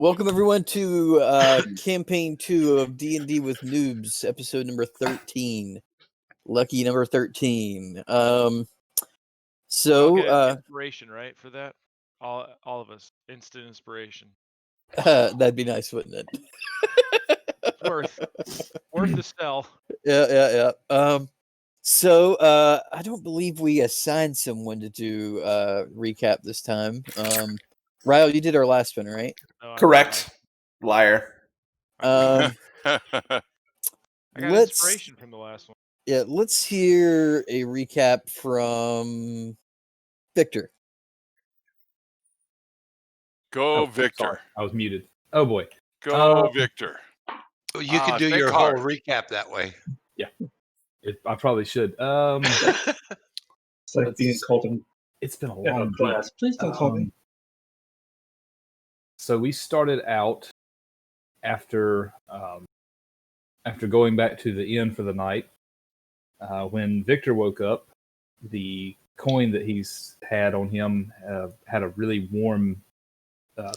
Welcome everyone to campaign 2 of D&D with Newbs, episode number 13. Lucky number 13. We'll get inspiration, right, for that? All of us. Instant inspiration. That'd be nice, wouldn't it? Worth the sell. Yeah. So I don't believe we assigned someone to do recap this time. Ryle, you did our last one, right? No, Correct. Liar. I got inspiration from the last one. Yeah, let's hear a recap from Victor. Go, Victor. Sorry, I was muted. Oh, boy. Go, Victor. You can do your whole recap that way. Yeah. I probably should. It's like being called in It's been a long class. Please don't call me. So we started out after going back to the inn for the night. When Victor woke up, the coin that he's had on him had a really warm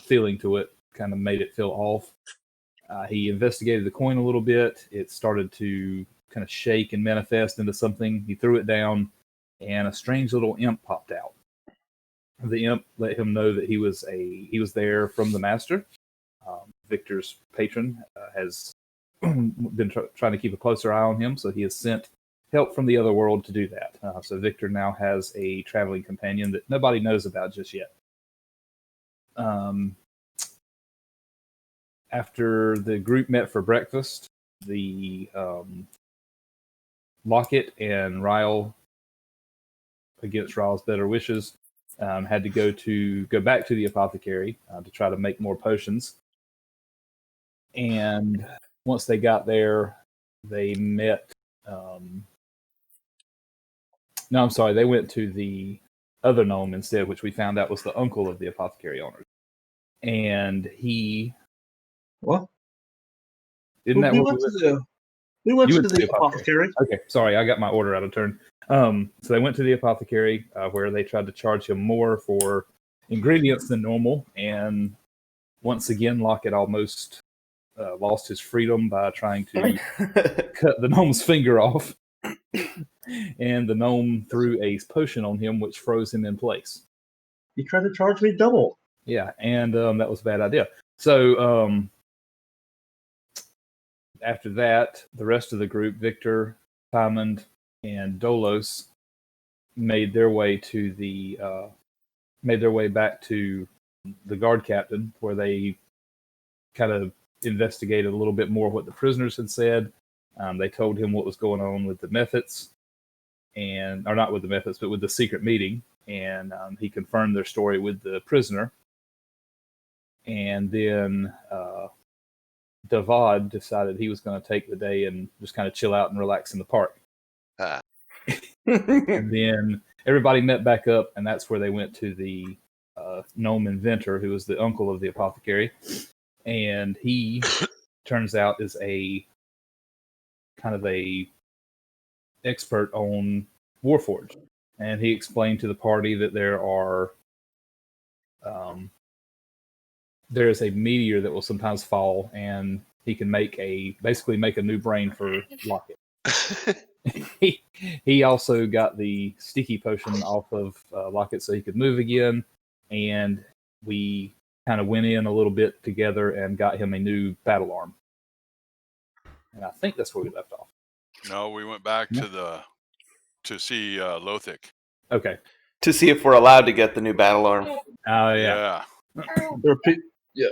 feeling to it, kind of made it feel off. He investigated the coin a little bit. It started to kind of shake and manifest into something. He threw it down, and a strange little imp popped out. The imp let him know that he was there from the master. Victor's patron has been trying to keep a closer eye on him, so he has sent help from the other world to do that. So Victor now has a traveling companion that nobody knows about just yet. After the group met for breakfast, the Lockett and Ryle, against Ryle's better wishes, had to go back to the apothecary to try to make more potions. And once they got there, they met. They went to the other gnome instead, which we found out was the uncle of the apothecary owners. And he. What? Isn't that what we went to the apothecary? Okay, sorry, I got my order out of turn. So they went to the apothecary where they tried to charge him more for ingredients than normal. And once again, Lockett almost lost his freedom by trying to cut the gnome's finger off. And the gnome threw a potion on him, which froze him in place. He tried to charge me double. Yeah, and that was a bad idea. So after that, the rest of the group, Victor, Diamond, and Dolos, made their way back to the guard captain, where they kind of investigated a little bit more what the prisoners had said. They told him what was going on with the methods, or not with the methods, but with the secret meeting, and he confirmed their story with the prisoner. And then Davad decided he was going to take the day and just kind of chill out and relax in the park. And then everybody met back up, and that's where they went to the gnome inventor, who was the uncle of the apothecary. And he turns out is a kind of a expert on Warforged. And he explained to the party that there is a meteor that will sometimes fall, and he can basically make a new brain for Lockett. He also got the sticky potion off of Lockett so he could move again, and we kind of went in a little bit together and got him a new battle arm. And I think that's where we left off. No, we went back to see Lothic. Okay. To see if we're allowed to get the new battle arm. Oh, yeah. Yeah.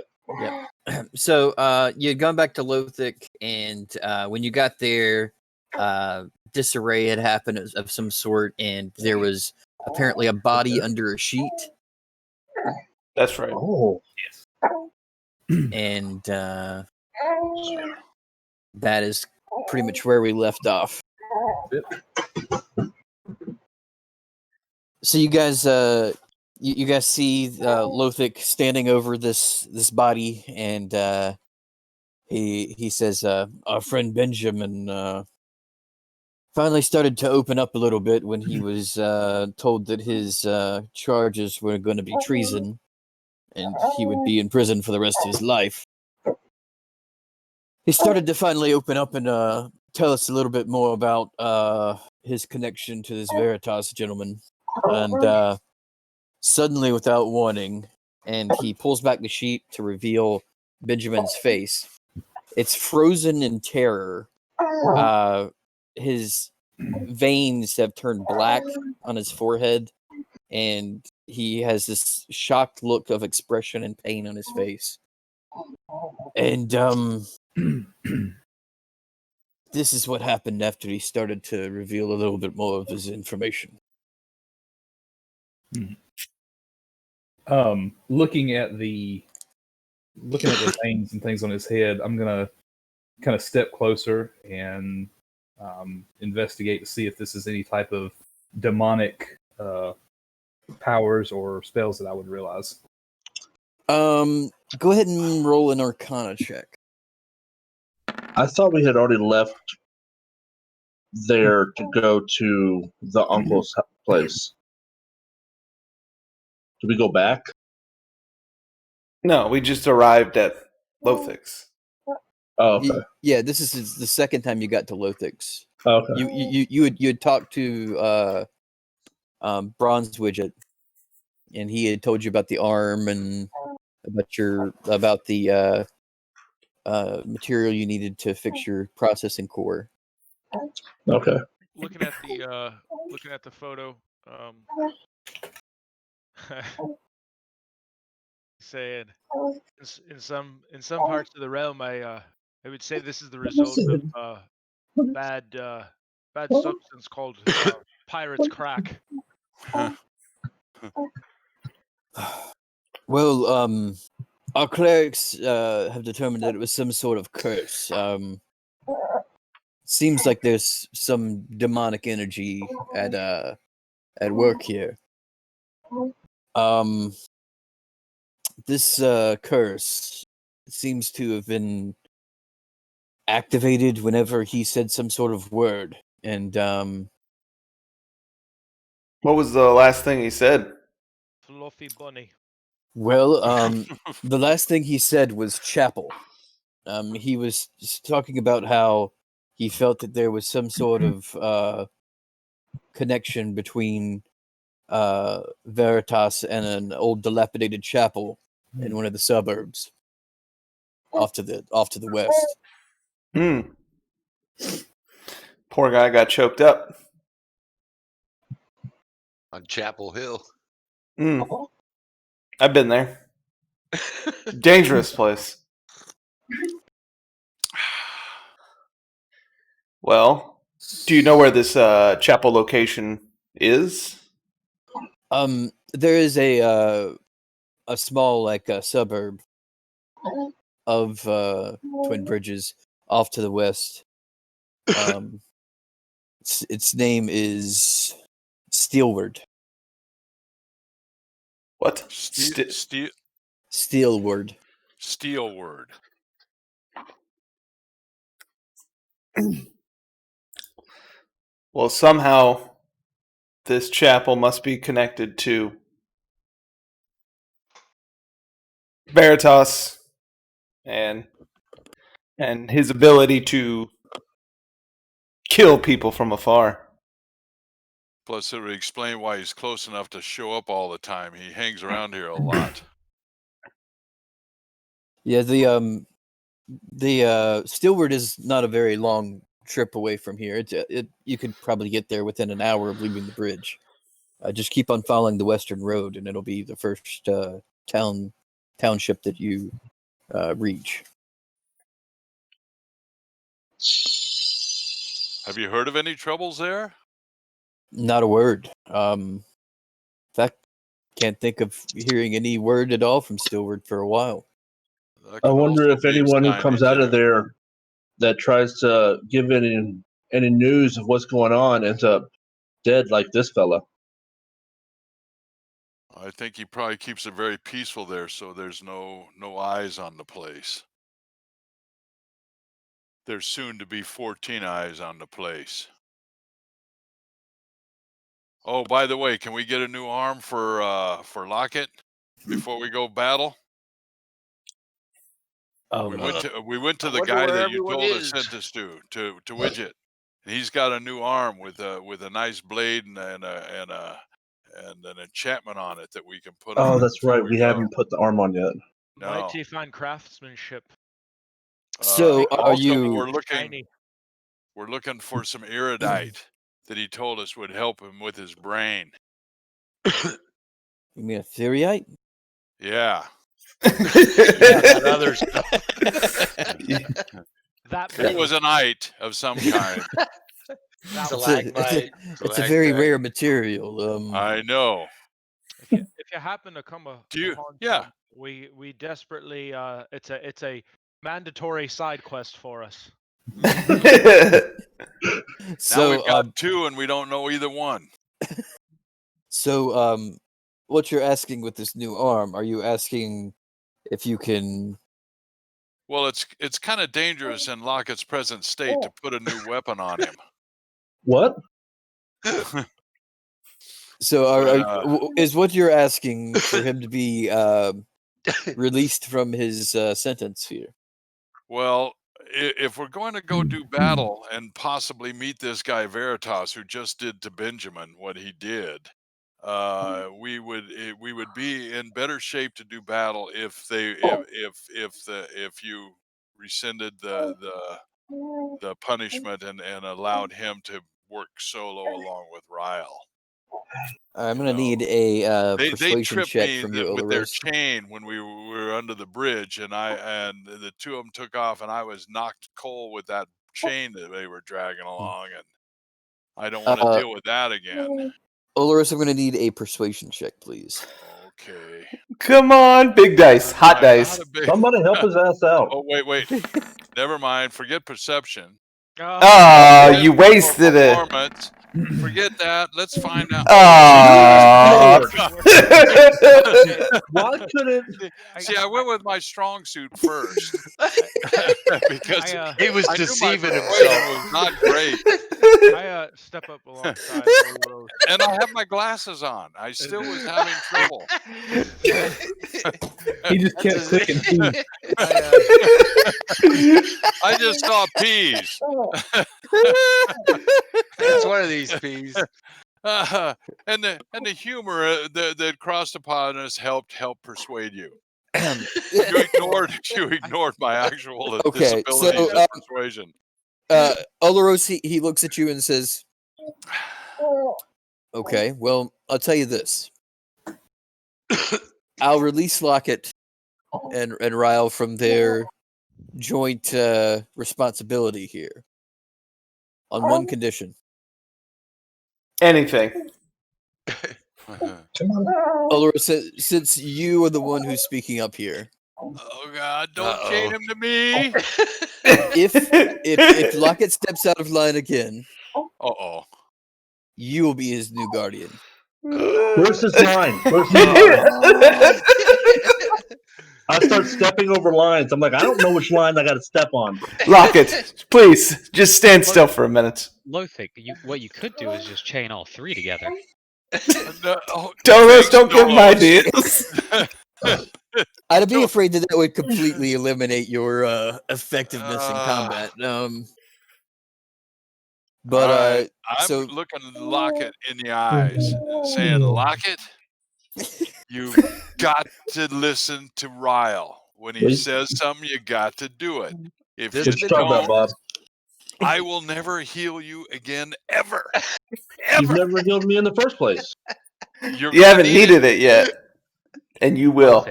So you had gone back to Lothic, and when you got there, disarray had happened of some sort, and there was apparently a body under a sheet. That's right. Oh, Yes. And that is pretty much where we left off. So you guys, you guys see Lothic standing over this body, and he says, "Our friend Benjamin finally started to open up a little bit when he was told that his charges were going to be treason, and he would be in prison for the rest of his life. He started to finally open up and tell us a little bit more about his connection to this Veritas gentleman. And suddenly, without warning, and he pulls back the sheet to reveal Benjamin's face. It's frozen in terror. His veins have turned black on his forehead, and he has this shocked look of expression and pain on his face. And this is what happened after he started to reveal a little bit more of his information. Looking at the veins and things on his head, I'm gonna kind of step closer and investigate to see if this is any type of demonic powers or spells that I would realize. Go ahead and roll an Arcana check. I thought we had already left there to go to the uncle's place. Did we go back? No, we just arrived at Lothix. Oh, okay. Yeah, this is the second time you got to Lothix. Okay. You had talked to Bronze Widget, and he had told you about the arm and about the material you needed to fix your processing core. Okay. Looking at the photo, saying in some parts of the realm, I would say this is the result of bad substance called pirate's crack. Well, our clerics have determined that it was some sort of curse. Seems like there's some demonic energy at work here. This curse seems to have been activated whenever he said some sort of word. And what was the last thing he said? Fluffy bunny. Well, the last thing he said was chapel. He was talking about how he felt that there was some sort of connection between Veritas and an old dilapidated chapel in one of the suburbs off to the west. Poor guy got choked up on Chapel Hill. I've been there. Dangerous place. Well, do you know where this chapel location is? There is a small suburb of Twin Bridges off to the west. Its name is Steelward. What? Steelward. Steelward. Well, somehow this chapel must be connected to Veritas and his ability to kill people from afar. Plus, it would explain why he's close enough to show up all the time. He hangs around here a lot. Yeah, the Steelward is not a very long trip away from here. You could probably get there within an hour of leaving the bridge. Just keep on following the western road, and it'll be the first township that you reach. Have you heard of any troubles there? Not a word. In fact, can't think of hearing any word at all from Steelward for a while. I wonder if anyone who comes out of there that tries to give any news of what's going on ends up dead like this fella. I think he probably keeps it very peaceful there, so there's no eyes on the place. There's soon to be 14 eyes on the place. Oh, by the way, can we get a new arm for Lockett? before we go battle? We went to the wonder guy where that you everyone told us is. sent us to Widget. And he's got a new arm with a nice blade and an enchantment on it that we can put on. Oh, that's before right. We go. haven't put the arm on yet. No. Mighty fine craftsmanship. So, are also, you? We're looking for some iridite that he told us would help him with his brain. You mean a Theoryite? Yeah. That other stuff. It was an ite of some kind. Stalagmite. It's a very rare material. I know. If you happen to come upon yeah. some, we desperately it's a mandatory side quest for us. So now we've got two and we don't know either one. So what you're asking with this new arm, are you asking if you can? Well, it's kind of dangerous in Lockett's present state to put a new weapon on him. What? So is what you're asking for him to be released from his sentence here? Well, if we're going to go do battle and possibly meet this guy Veritas who just did to Benjamin what he did, we would be in better shape to do battle if you rescinded the punishment and allowed him to work solo along with Ryle. I'm gonna need a They persuasion tripped check me from you, with their Olaros. chain when we were under the bridge, and the two of them took off, and I was knocked cold with that chain that they were dragging along, and I don't want to deal with that again. Olaros, I'm gonna need a persuasion check, please. Okay. Come on, big dice, hot dice. Somebody help his ass out. Oh wait. Never mind. Forget perception. Oh, you wasted it. Forget that. Let's find out. Oh. Why couldn't? See, I went with my strong suit first because he was I deceiving knew my himself. was not great. I step up alongside Olaros. And I have my glasses on. I still was having trouble. He just kept clicking. I just saw peas. It's one of these peas. And the humor that crossed upon us helped persuade you. You ignored my actual disabilities of persuasion. Olaros, he looks at you and says, "Okay, well, I'll tell you this. I'll release Lockett and Ryle from their joint responsibility here on one condition." Anything. Olaros, since you are the one who's speaking up here. Oh God! Don't chain him to me. If Lockett steps out of line again, you will be his new guardian. Where's his line? Where's his line? I start stepping over lines. I'm like, I don't know which line I got to step on. Lockett, please, just stand still for a minute. Lothik, what you could do is just chain all three together. Dolos, don't give him ideas. I'd be afraid that would completely eliminate your effectiveness in combat. But I'm looking Lockett in the eyes and saying, Lockett, you got to listen to Ryle. When he says something, you got to do it. If you don't, Bob. I will never heal you again, ever. You've never healed me in the first place. You haven't needed it yet, and you will.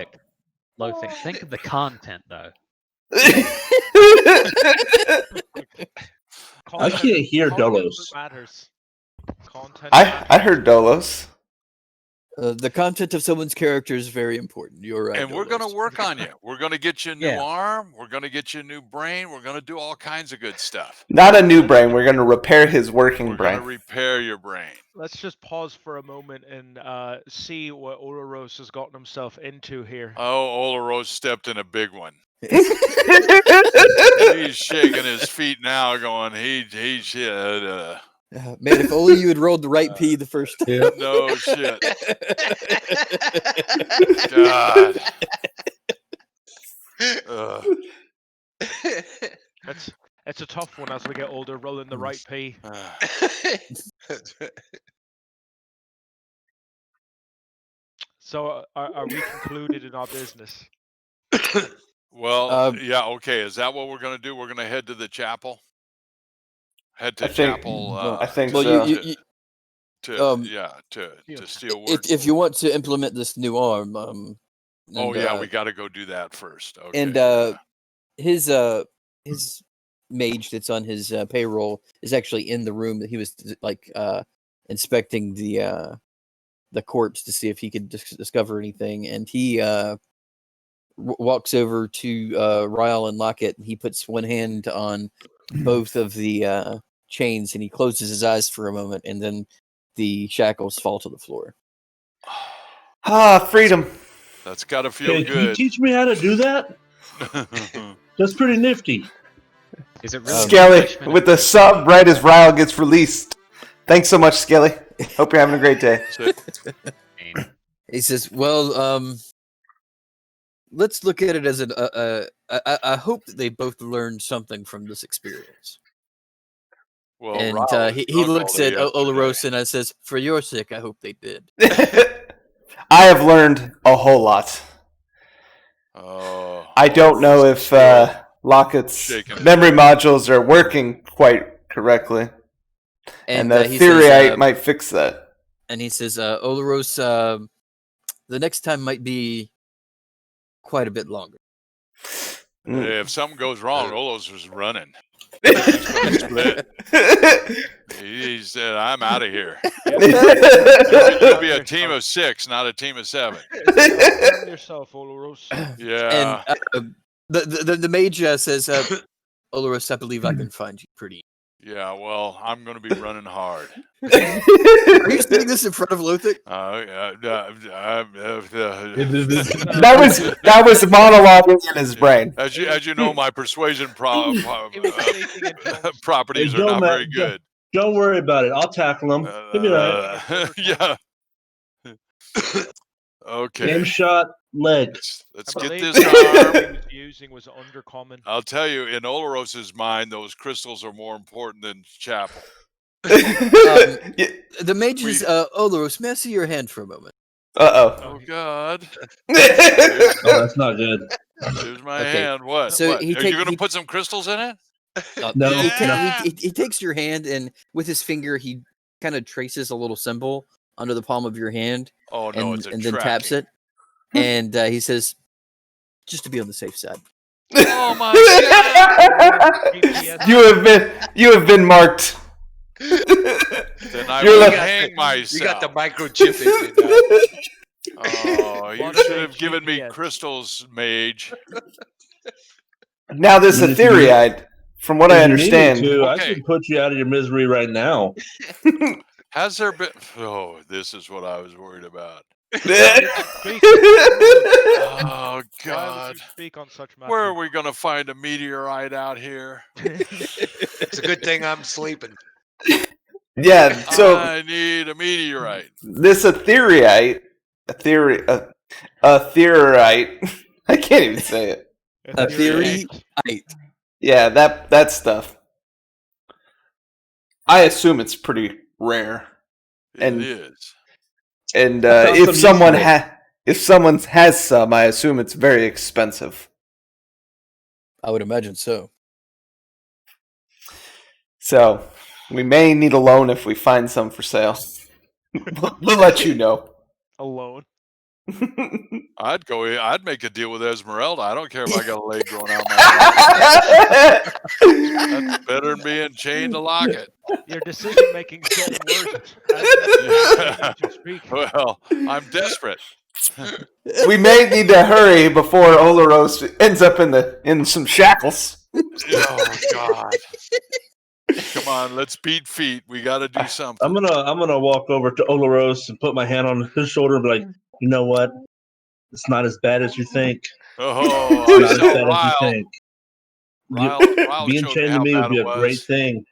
Lothik, think of the content, though. I can't hear Dolos. I heard Dolos. The content of someone's character is very important. You're right. And we're going to work on you. We're going to get you a new arm. We're going to get you a new brain. We're going to do all kinds of good stuff. Not a new brain. We're going to repair his working brain. We're going to repair your brain. Let's just pause for a moment and see what Olaros has gotten himself into here. Oh, Olaros stepped in a big one. He's shaking his feet now, going, he Man, if only you had rolled the right P the first time. Yeah. No shit. God. It's a tough one as we get older, rolling the right P. So are we concluded in our business? Well, yeah, okay. Is that what we're going to do? We're going to head to the chapel? Head to chapel. I think Well, so. To steal work. if you want to implement this new arm, Oh and, yeah, we got to go do that first. Okay. And his mage that's on his payroll is actually in the room that he was like inspecting the corpse to see if he could discover anything, and he walks over to Ryle and Lockett, and he puts one hand on both of the chains, and he closes his eyes for a moment, and then the shackles fall to the floor. Freedom. That's got to feel Can good. you teach me how to do that? That's pretty nifty. Is it really Skelly with the sub right as Ryle gets released. Thanks so much, Skelly. Hope you're having a great day. He says, "Well, let's look at it as I hope that they both learned something from this experience." Well, And he looks at Olaros and says, "For your sake, I hope they did." I have learned a whole lot. I don't know if Lockett's memory modules are working quite correctly. And the Theoryite might fix that. And he says, Olaros, the next time might be quite a bit longer. Hey, if something goes wrong, Olos is running. He said, "I'm out of here." It'll be a team of 6, not a team of 7. Yourself, Olaros. Yeah. And the mage says, Olaros, I believe I can find you pretty. Yeah, well, I'm going to be running hard. Are you saying this in front of Lothic? That was monologuing in his brain. As you know, my persuasion properties are not very good. Don't worry about it. I'll tackle him. Give me that. Yeah. Okay. Game shot, leg. Let's get this arm. He was using was undercommon. I'll tell you, in Olaros's mind, those crystals are more important than chapel. The mage is Olaros. May I see your hand for a moment? Oh God. Oh, that's not good. Here's my hand. What? So what? Are you going to put some crystals in it? No. He takes your hand, and with his finger, he kind of traces a little symbol under the palm of your hand. Oh no, it's a and then taps it, and he says, "Just to be on the safe side." Oh my God! You have been marked. Then I will hang myself. You got the microchip in you now. Oh, you should have given me crystals, mage. Now this is a Theoryite. From what I understand, I can put you out of your misery right now. Has there been? Oh, this is what I was worried about. Oh God! Speak on such matters? Where are we going to find a meteorite out here? It's a good thing I'm sleeping. Yeah, so I need a meteorite. This a Theoryite, I can't even say it. A Theoryite. Yeah, that stuff. I assume it's pretty rare. It is. And if someone has some, I assume it's very expensive. I would imagine so. So we may need a loan if we find some for sale. We'll let you know. A loan. I'd make a deal with Esmeralda. I don't care if I got a leg growing out my head. That's better than being chained to Lockett. Your decision making is getting worse. Well, I'm desperate. We may need to hurry before Olaros ends up in some shackles. Oh God. Come on, let's beat feet. We got to do something. I'm gonna walk over to Olaros and put my hand on his shoulder and be like, you know what? It's not as bad as you think. Oh, it's not as bad as you think. Ryle Being chained to me would be a great thing.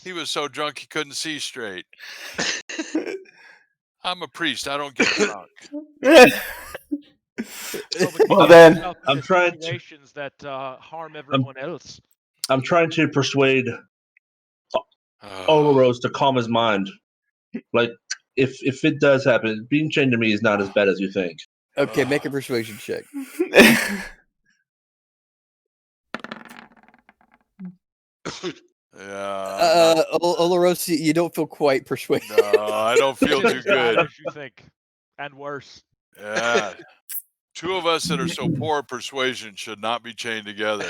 He was so drunk he couldn't see straight. I'm a priest. I don't get drunk. Well, then I'm trying to situations that harm everyone else. I'm trying to persuade Olorose to calm his mind. Like, if it does happen, being chained to me is not as bad as you think. Okay, make a persuasion check. Yeah. Olorose, you don't feel quite persuaded. No, I don't feel too good. As you think, and worse. Yeah. Two of us that are so poor at persuasion should not be chained together.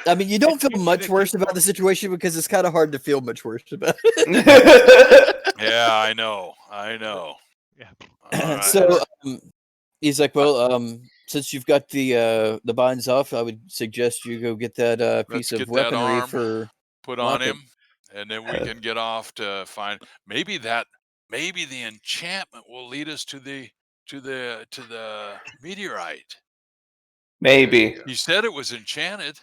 I mean, you don't feel much worse about the situation because it's kind of hard to feel much worse about it. Yeah, I know. Yeah. Right. So he's like, well, since you've got the binds off, I would suggest you go get that piece of weaponry for put on him, and then we can get off to find maybe the enchantment will lead us to the meteorite. Maybe. He said it was enchanted.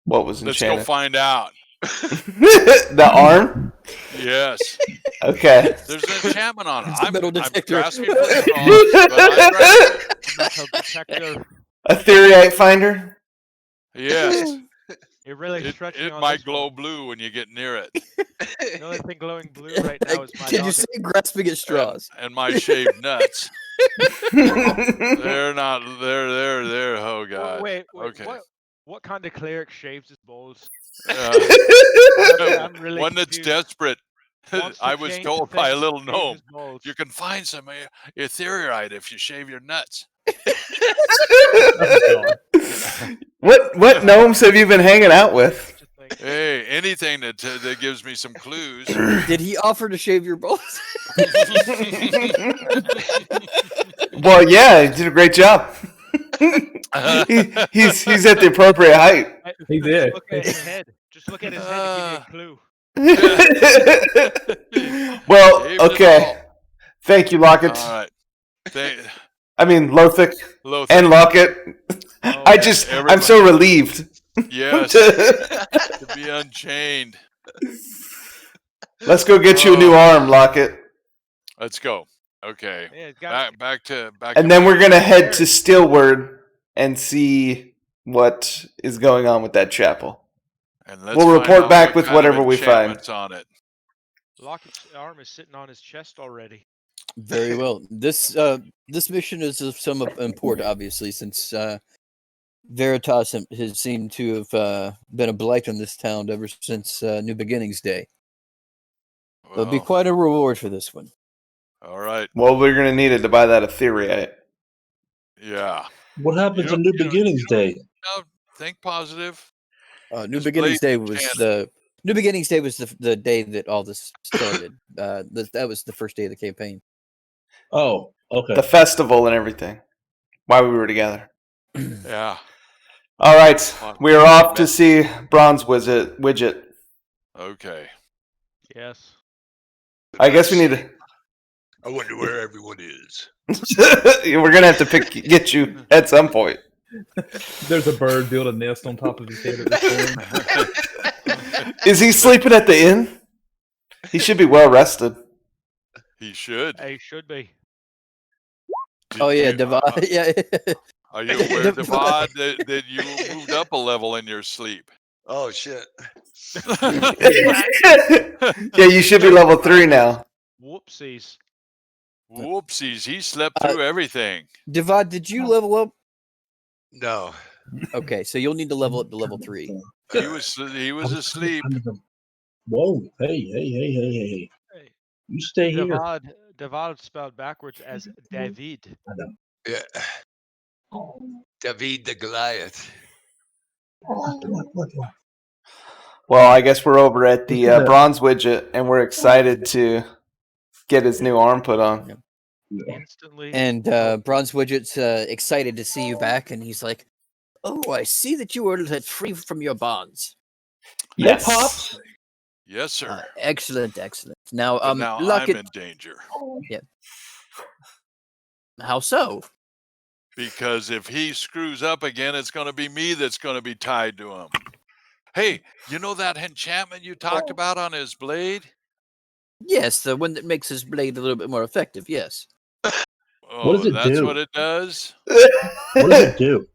What was enchanted? Let's go find out. The arm? Yes. Okay. There's an enchantment on it. I'm detector. grasping for straws, but Metal detector. A Theurite finder? Yes. You're really stretching It on might this glow one. blue when you get near it. The only thing glowing blue right now is my Can you dog. say grasping at straws? And my shaved nuts. They're not. They're. Oh God. Wait. Okay. What kind of cleric shaves his balls? I'm really one that's confused. desperate. I was change told the by a thing, little shave gnome, his balls. you can find some ethereite if you shave your nuts. What gnomes have you been hanging out with? Hey, anything that gives me some clues. Did he offer to shave your balls? Well, yeah, he did a great job. He's at the appropriate height. He did. Look at his head. Just look at his head to give you a clue. Well, okay. Thank you, Lockett. All right. I mean, Lothic Lothic. and Lockett. I'm so relieved. Yes. To be unchained. Let's go get you a new arm, Lockett. Let's go. Okay. Yeah, back to. And then we're gonna head to Stillward and see what is going on with that chapel. And we'll report back with whatever we find. On it. Lockett's arm is sitting on his chest already. Very well. This mission is of some import, obviously, since Veritas has seemed to have been a blight on this town ever since New Beginnings Day. Well, There'll be quite a reward for this one. All right. Well, we're gonna need it to buy that ethereite. Yeah. What happens on New Beginnings Day? Think positive. New Beginnings Day was the day that all this started. That was the first day of the campaign. Oh, okay. The festival and everything. Why we were together. Yeah. All right, we are off to see Bronze Widget. Okay. Yes. I guess we need to. I wonder where everyone is. We're gonna have to get you at some point. There's a bird build a nest on top of his head at this point. Is he sleeping at the inn? He should be well rested. He should. He should be. Devad. Yeah. Are you aware, Devad, that you moved up a level in your sleep? Oh shit! Yeah, you should be level 3 now. Whoopsies. Whoopsies! He slept through everything. Devad, did you level up? No. Okay, so you'll need to level up to level 3. He was asleep. Whoa! Hey! You stay here. Devad spelled backwards as David. I know. Yeah. David the Goliath. Well, I guess we're over at the Bronze Widget, and we're excited to get his new arm put on. Instantly. And Bronze Widget's excited to see you back, and he's like, "Oh, I see that you were set free from your bonds." Yes, Pops. Yes, sir. Excellent. Now, now Lockett, I'm in danger. Yeah. How so? Because if he screws up again, it's going to be me that's going to be tied to him. Hey, you know that enchantment you talked about on his blade? Yes, the one that makes his blade a little bit more effective. Yes. Oh, What does it that's do? what it does? What does it do?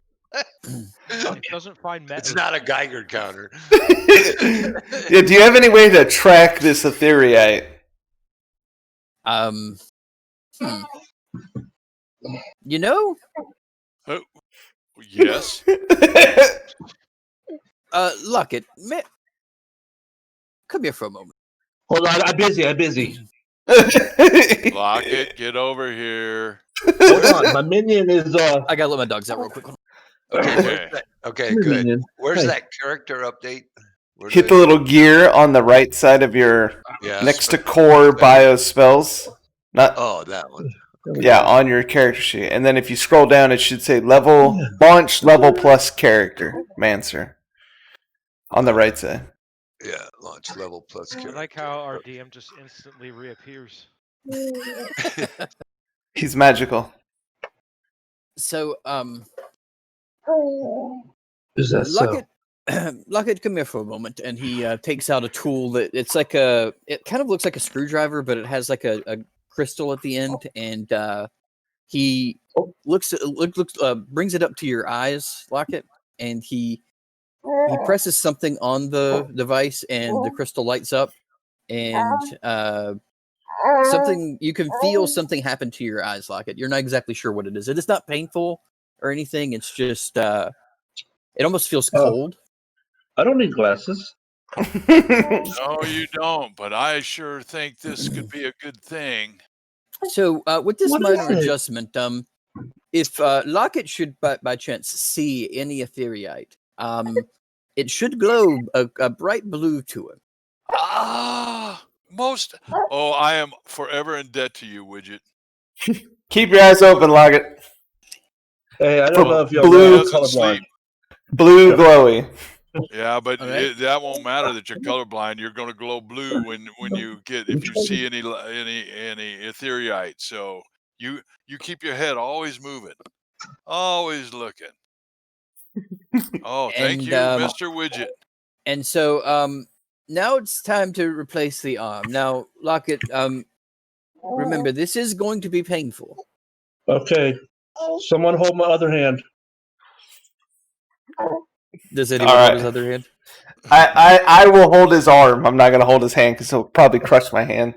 It doesn't find metal. It's not a Geiger counter. Yeah, do you have any way to track this ethereite? You know, Yes. Lockett, come here for a moment. Hold on, I'm busy. Lockett, get over here. Hold on, my minion is. I gotta let my dogs out real quick. Okay, okay, good. Minion. Where's Hey. that character update? Where Hit do the I- little gear on the right side of your Yeah, next to spell- core bio spells. Not Oh, that one. yeah, on your character sheet. And then if you scroll down, it should say launch level plus character, Mancer. On the right side. Yeah, launch level plus I character. like how our DM just instantly reappears. He's magical. So, Is that Lockett, Lockett, come here for a moment, and he takes out a tool that it kind of looks like a screwdriver, but it has like a crystal at the end, and he brings it up to your eyes, Lockett, and he presses something on the device, and the crystal lights up, and something you can feel something happen to your eyes, Lockett. You're not exactly sure what it is. It is not painful or anything. It's just it almost feels cold. I don't need glasses. No, you don't, but I sure think this could be a good thing. So with this What minor is it? adjustment, if Lockett should by chance see any ethereite, it should glow a bright blue to him. I am forever in debt to you, Widget. Keep your eyes open, Lockett. Hey, I don't know if y'all Blue- know doesn't colorblind. sleep. Blue glowy. Yeah, but All right. that won't matter that you're colorblind. You're going to glow blue when you if you see any ethereite. So you keep your head always moving, always looking. Oh, thank you, Mr. Widget. And so now it's time to replace the arm. Now, Lockett, remember this is going to be painful. Okay, someone hold my other hand. Does anyone All hold right. his other hand? I will hold his arm. I'm not going to hold his hand because he'll probably crush my hand.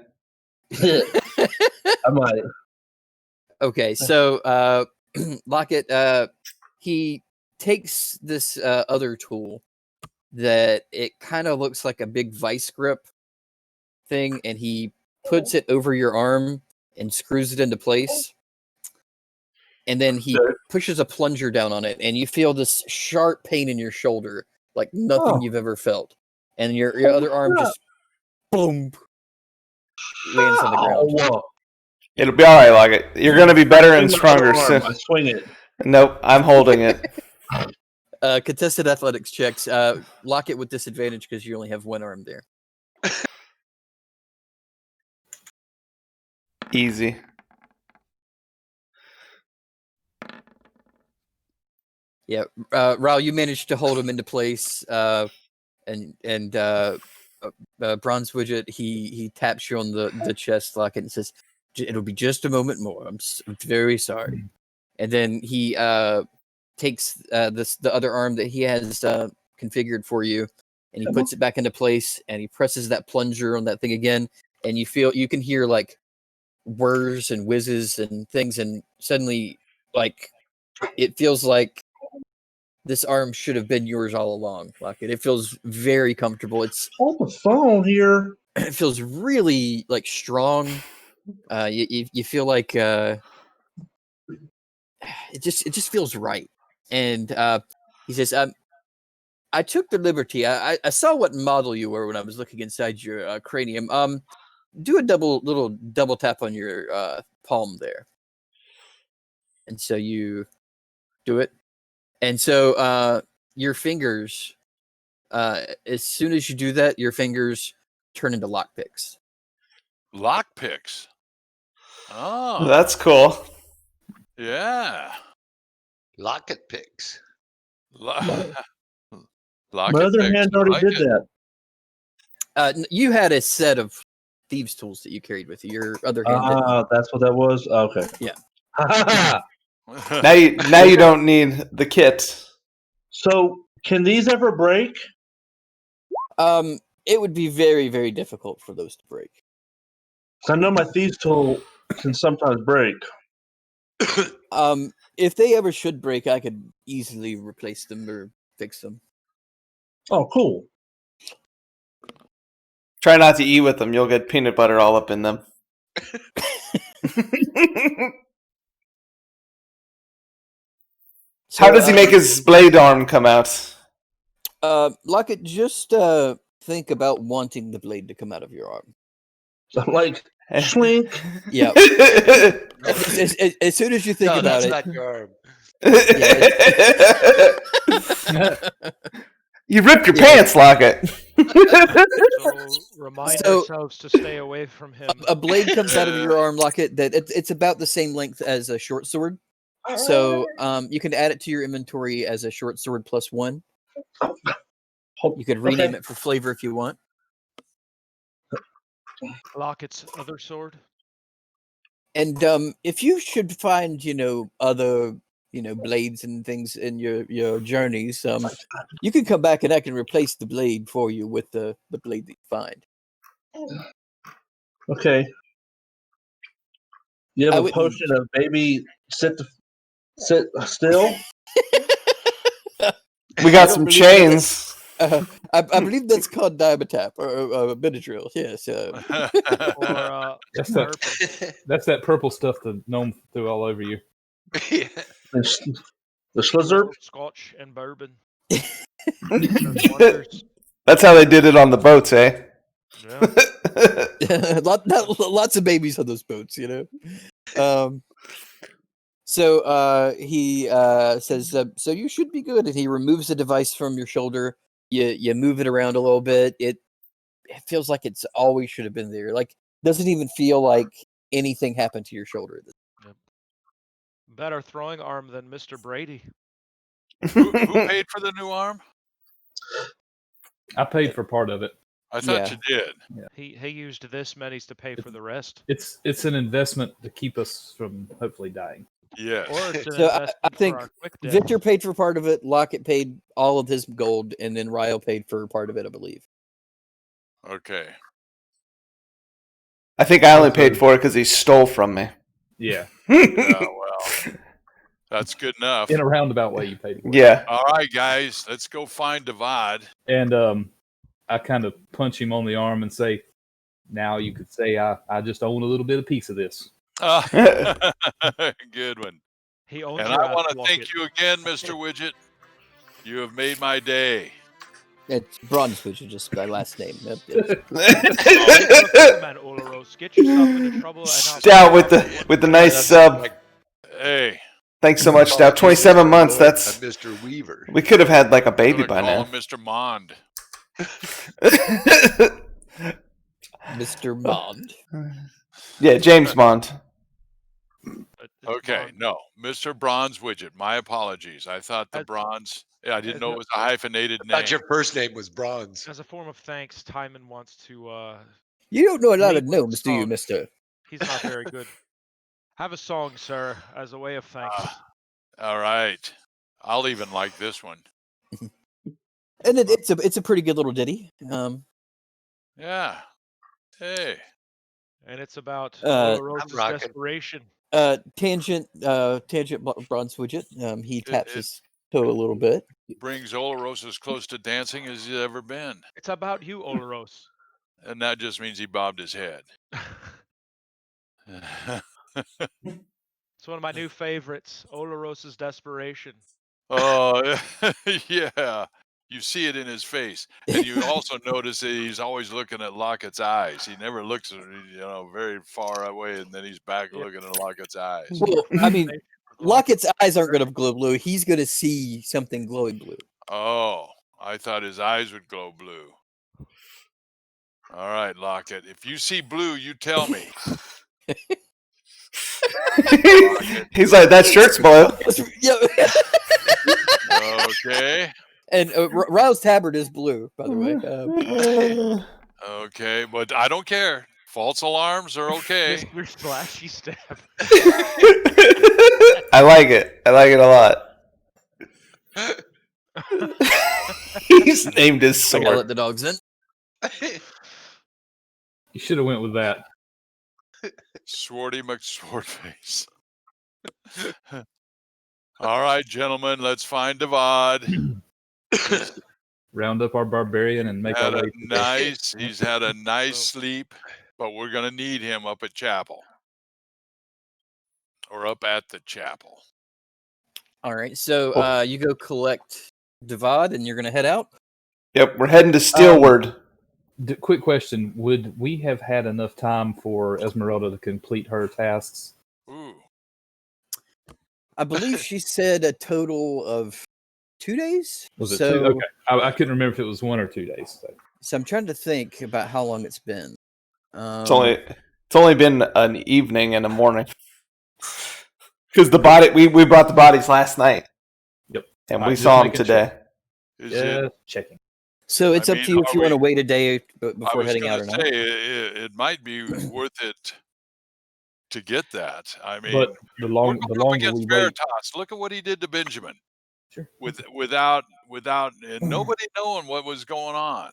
I might. Okay, so Lockett, he takes this other tool that it kind of looks like a big vice grip thing, and he puts it over your arm and screws it into place. And then he pushes a plunger down on it, and you feel this sharp pain in your shoulder, like nothing you've ever felt. And your other arm just boom lands on the ground. Whoa. It'll be all right, Lockett. You're going to be better and Swing my other stronger arm. soon. I swing it. Nope, I'm holding it. Contested athletics checks. Lockett with disadvantage because you only have one arm there. Easy. Yeah, Raul, you managed to hold him into place, and Bronze Widget, he taps you on the chest, Lockett, and says, "It'll be just a moment more. I'm very sorry." And then he takes the other arm that he has configured for you, and he puts it back into place, and he presses that plunger on that thing again, and you can hear like whirs and whizzes and things, and suddenly like it feels like this arm should have been yours all along, Lockett. It feels very comfortable. Hold the phone here. It feels really like strong. You feel like it just feels right. And he says, I took the liberty. I saw what model you were when I was looking inside your cranium. Do a little double tap on your palm there. And so you do it. And so your fingers, as soon as you do that, your fingers turn into lockpicks. Lockpicks. Oh, That's cool. yeah. Locket picks. My other hand already did that. You had a set of thieves' tools that you carried with you. Your other hand didn't. That's what that was? Okay. Yeah. now you don't need the kit. So, can these ever break? It would be very, very difficult for those to break. I know my thieves' tool can sometimes break. If they ever should break, I could easily replace them or fix them. Oh, cool. Try not to eat with them. You'll get peanut butter all up in them. How does he make his blade arm come out? Lockett, just think about wanting the blade to come out of your arm. So I'm like, slink. Yeah. As soon as you think about that's it. not your arm. You ripped your pants, Lockett. So remind ourselves to stay away from him. A blade comes out of your arm, Lockett, that it's about the same length as a short sword. So you can add it to your inventory as a short sword +1. You could rename it for flavor if you want. Lockett's other sword. And if you should find, other, blades and things in your journeys, you can come back and I can replace the blade for you with the blade that you find. Okay. You have a potion of baby sit still? We got some chains. I believe that's called Dimetap or Benadryl. Yes. That's that purple stuff the gnome threw all over you. The Slizzard? Scotch and bourbon. That's how they did it on the boats, eh? Yeah. Lots of babies on those boats, So he says, so you should be good. And he removes the device from your shoulder. You move it around a little bit. It feels like it's always should have been there. Like, doesn't even feel like anything happened to your shoulder. Yep. Better throwing arm than Mr. Brady. Who paid for the new arm? I paid for part of it. I thought you did. Yeah. He used this monies to pay for the rest. It's an investment to keep us from hopefully dying. Yes. Or it's an So investment I think for our quick death. Victor paid for part of it. Lockett paid all of his gold, and then Ryo paid for part of it, I believe. Okay. I think I only paid for it because he stole from me. Yeah. Well, that's good enough. In a roundabout way, you paid for it. Yeah. All right, guys, let's go find Divide. And I kind of punch him on the arm and say, now you could say I just own a little bit of piece of this. Good one. He owns and I want to thank you again, Mr. Widget. You have made my day. It's Bronze Widget, just my last name. Man, Olaros, get yourself into trouble. Stout with the nice sub. Hey. Thanks so much, Stout. 27 months. That's Mr. Weaver. We could have had like a baby by now. Mr. Mond. Mr. Mond. Yeah, James Mond. Okay, no, Mr. Bronze Widget. My apologies. I thought the bronze. Yeah, I didn't know it was a hyphenated name. I thought your first name was Bronze. As a form of thanks, Timon wants to. You don't know a lot of gnomes, do you, Mister? He's not very good. Have a song, sir, as a way of thanks. All right, I'll even like this one. And it's a pretty good little ditty. Yeah. Hey. And it's about Olaros' desperation. Tangent Bronze Widget. He taps his toe a little bit. Brings Olaros as close to dancing as he's ever been. It's about you, Olaros. And that just means he bobbed his head. It's one of my new favorites, Olaros' desperation. Oh, yeah. You see it in his face. And you also notice that he's always looking at Lockett's eyes. He never looks, very far away, and then he's back looking at Lockett's eyes. Well, I mean, Lockett's eyes aren't going to glow blue. He's going to see something glowing blue. Oh, I thought his eyes would glow blue. All right, Lockett. If you see blue, you tell me. He's like, that shirt's blue. Yeah. Okay. And Ryle's tabard is blue, by the way. Okay, but I don't care. False alarms are okay. Mr. Splashy Stab. I like it. I like it a lot. He's named his I gotta let sword. the dogs in. You should have went with that. Swordy McSwordface. All right, gentlemen, let's find Devad. Round up our barbarian and make our way. He's had a nice sleep, but we're gonna need him up at chapel. Or up at the chapel. All right, so you go collect Devad, and you're gonna head out. Yep, we're heading to Steelward. Quick question: would we have had enough time for Esmeralda to complete her tasks? Ooh. I believe she said a total of 2 days. Was it so, 2? Okay, I couldn't remember if it was 1 or 2 days. So I'm trying to think about how long it's been. It's only been an evening and a morning. Because we brought the bodies last night. Yep, and we saw them today. Checking. So it's up to you if you want to wait a day before heading out or not. It might be worth it to get that. I mean, but the longer we wait, look at what he did to Benjamin. Sure. Without nobody knowing what was going on.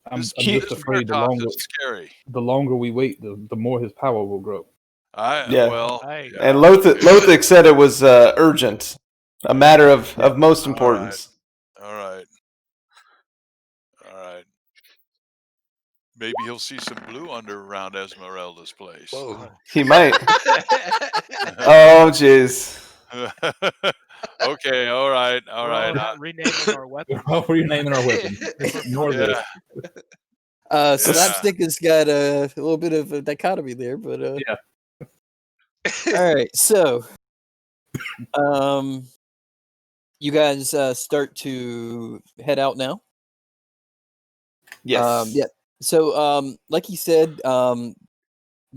I'm just afraid the longer we wait, the more his power will grow. And Lothric said it was urgent, a matter of most importance. All right. Maybe he'll see some blue around Esmeralda's place. Whoa. He might. Oh, jeez. Okay, all right. Renaming our weapon. We're renaming our weapon. Ignore this. Slapstick has got a little bit of a dichotomy there, but yeah. All right, so you guys start to head out now. Yes. Yeah. So, like he said, the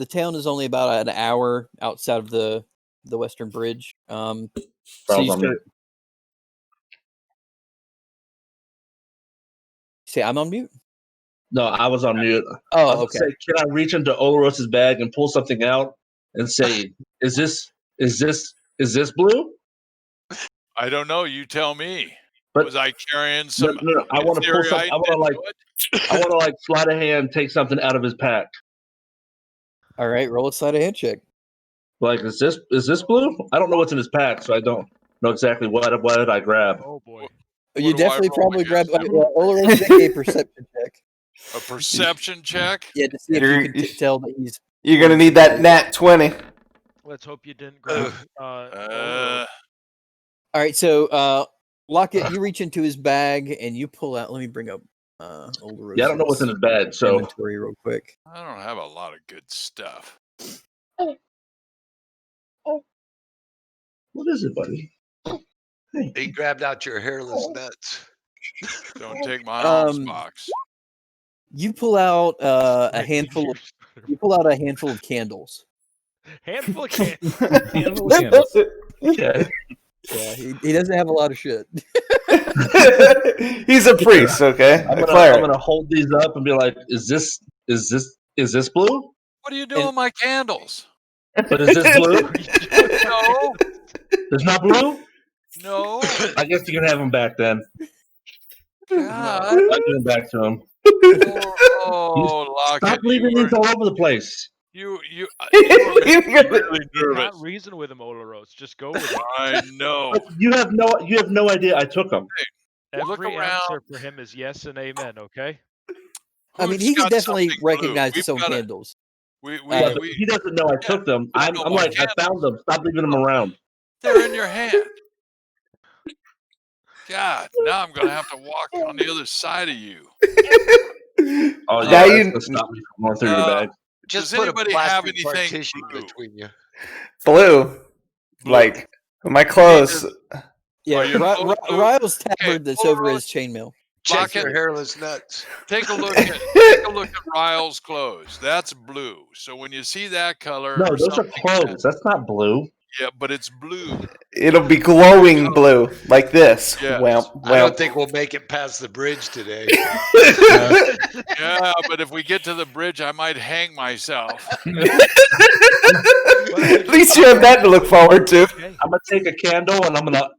town is only about an hour outside of the Western Bridge. So you start. Say, I'm on mute. No, I was on mute. Oh, okay. Say, can I reach into Oloros's bag and pull something out and say, "Is this blue?" I don't know. You tell me. But was I carrying some? No. I want to pull something. I want to like sleight of hand take something out of his pack. All right, roll a sleight of hand check. Like, is this blue? I don't know what's in his pack, so I don't know exactly what did I grab. Oh boy. You definitely probably grab Olaros make a perception check. A perception check? Yeah, to see if you can tell that he's. You're gonna need that nat 20. Let's hope you didn't grab. All right, so Lockett, you reach into his bag and you pull out. Let me bring up Olaros. Yeah, I don't know what's in his bag, so inventory real quick. I don't have a lot of good stuff. What is it, buddy? He grabbed out your hairless nuts. Don't take my arms box. You pull out a handful. You pull out a handful of candles. Handful of candles. Handful of candles. Okay. Yeah, he doesn't have a lot of shit. He's a priest, okay? I'm gonna hold these up and be like, "Is this blue?" What are you doing with my candles? But is this blue? No. There's not blue? No. I guess you can have them back then. God. I'll give them back to him. Lockett. Stop leaving these all over the place. You really Not reason with him, Olaros. Just go with him. I know. You have no idea I took them. Every answer for him is yes and amen. Okay. I mean, he can definitely recognize his own candles. He doesn't know I took them. I'm like, I found them. Stop leaving them around. They're in your hand. God, now I'm gonna have to walk on the other side of you. Oh yeah, you stop me from going through your bag. Just does anybody have anything blue between you? Blue, like my clothes. Yeah, Ryle's tabard that's over his chainmail. Check your hairless nuts. Take a look at Ryle's clothes. That's blue. So when you see that color, no, those are clothes. That's not blue. Yeah, but it's blue. It'll be glowing blue like this. Yes. I don't think we'll make it past the bridge today. Yeah, but if we get to the bridge, I might hang myself. At least you have that to look forward to. Okay. I'm gonna take a candle and I'm gonna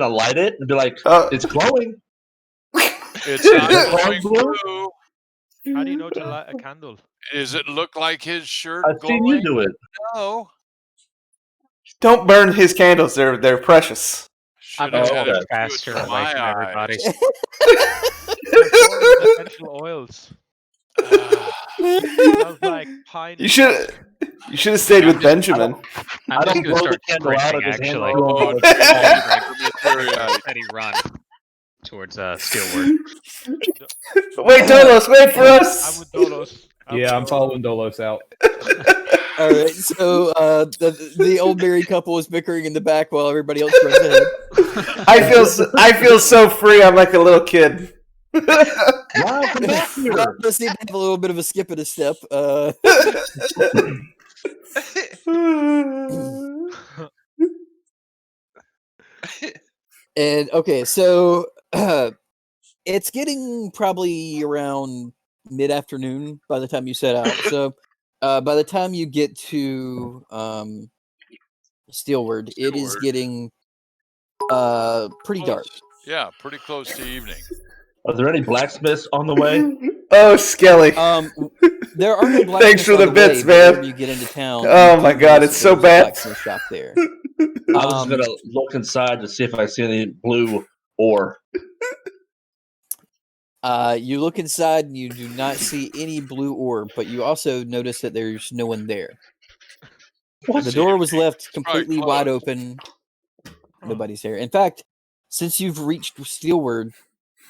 light it and be like, it's glowing. It's not glowing blue. How do you know to light a candle? Does it look like his shirt I've glowing? seen you do it. No. Don't burn his candles. They're precious. I'm Should have gonna had move it faster to away my from everybody. eyes. Essential oils. Smells like pine. You should have stayed with Benjamin. I'm just gonna blow start the candle out sprinting, of his hand. actually. Oh, Steady run towards Steelward. Wait, Dolos, wait for I'm us. with Dolos. I'm following Dolos out. All right, so the old married couple is bickering in the back while everybody else runs ahead. I feel so free. I'm like a little kid. Wow, come back here. Rob does seem to have a little bit of a skip and a step. And okay, so it's getting probably around mid-afternoon by the time you set out. So by the time you get to Steelward, it is getting pretty dark. Yeah, pretty close to evening. Are there any blacksmiths on the way? Oh, Skelly. There are no blacksmiths. Thanks for the bits, way, man. you get into town. Oh my God, it's so bad. Blacksmith shop there. I was gonna look inside to see if I see any blue ore. You look inside and you do not see any blue ore, but you also notice that there's no one there. The door was left completely wide open. Nobody's here. In fact, since you've reached Steelward,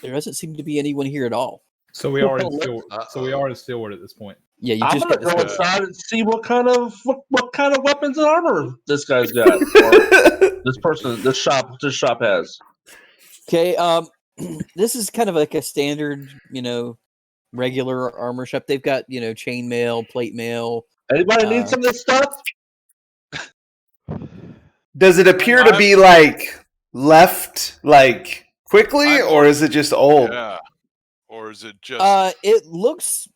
there doesn't seem to be anyone here at all. So we are in Steelward at this point. Yeah, you I'm just gonna got go inside and see what kind of weapons and armor this guy's got. Or this shop has. Okay, this is kind of like a standard, regular armor shop. They've got, chainmail, plate mail. Anybody need some of this stuff? Does it appear to be left quickly, or is it just old? Yeah. Or is it just? It looks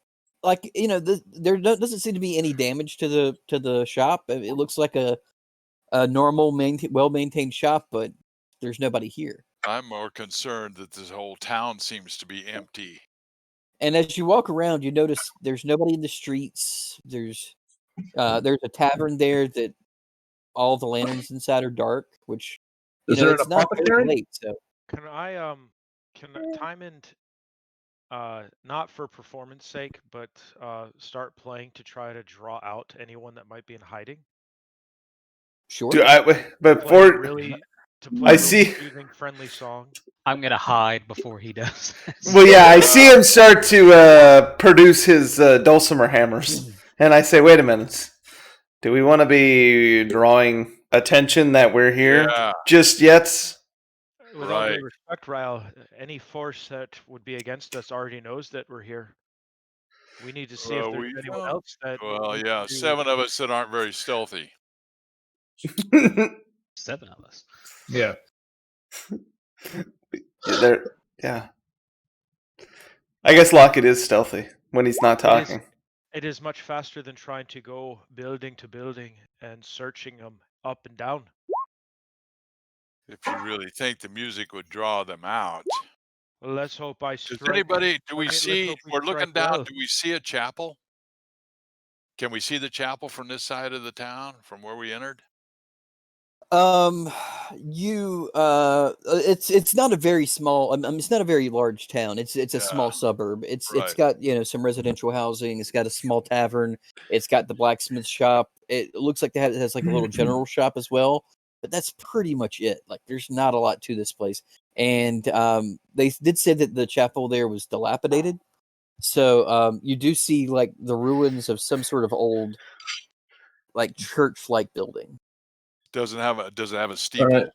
like there doesn't seem to be any damage to the shop. It looks like a normal, well maintained shop, but there's nobody here. I'm more concerned that this whole town seems to be empty. And as you walk around, you notice there's nobody in the streets. There's a tavern there that all the lanterns inside are dark, which it's not very late. So can I time and not for performance sake, but start playing to try to draw out anyone that might be in hiding? Sure. I see. Friendly song. I'm gonna hide before he does. Well, yeah, I see him start to produce his dulcimer hammers, and I say, "Wait a minute, do we want to be drawing attention that we're here just yet?" With all due respect, Ryle, any force that would be against us already knows that we're here. We need to see if there's anyone else that. Well, yeah, 7 of us that aren't very stealthy. 7 of us. Yeah. Yeah. I guess Lockett is stealthy when he's not talking. It is much faster than trying to go building to building and searching them up and down. If you really think the music would draw them out. Well, let's hope I strike. Does anybody, we're looking down, do we see a chapel? Can we see the chapel from this side of the town, from where we entered? It's not a very small. It's not a very large town. It's a small suburb. It's got some residential housing. It's got a small tavern. It's got the blacksmith shop. It looks like it has like a little general shop as well. But that's pretty much it. Like, there's not a lot to this place. And they did say that the chapel there was dilapidated. So you do see like the ruins of some sort of old, like church-like building. Does it have a steeple?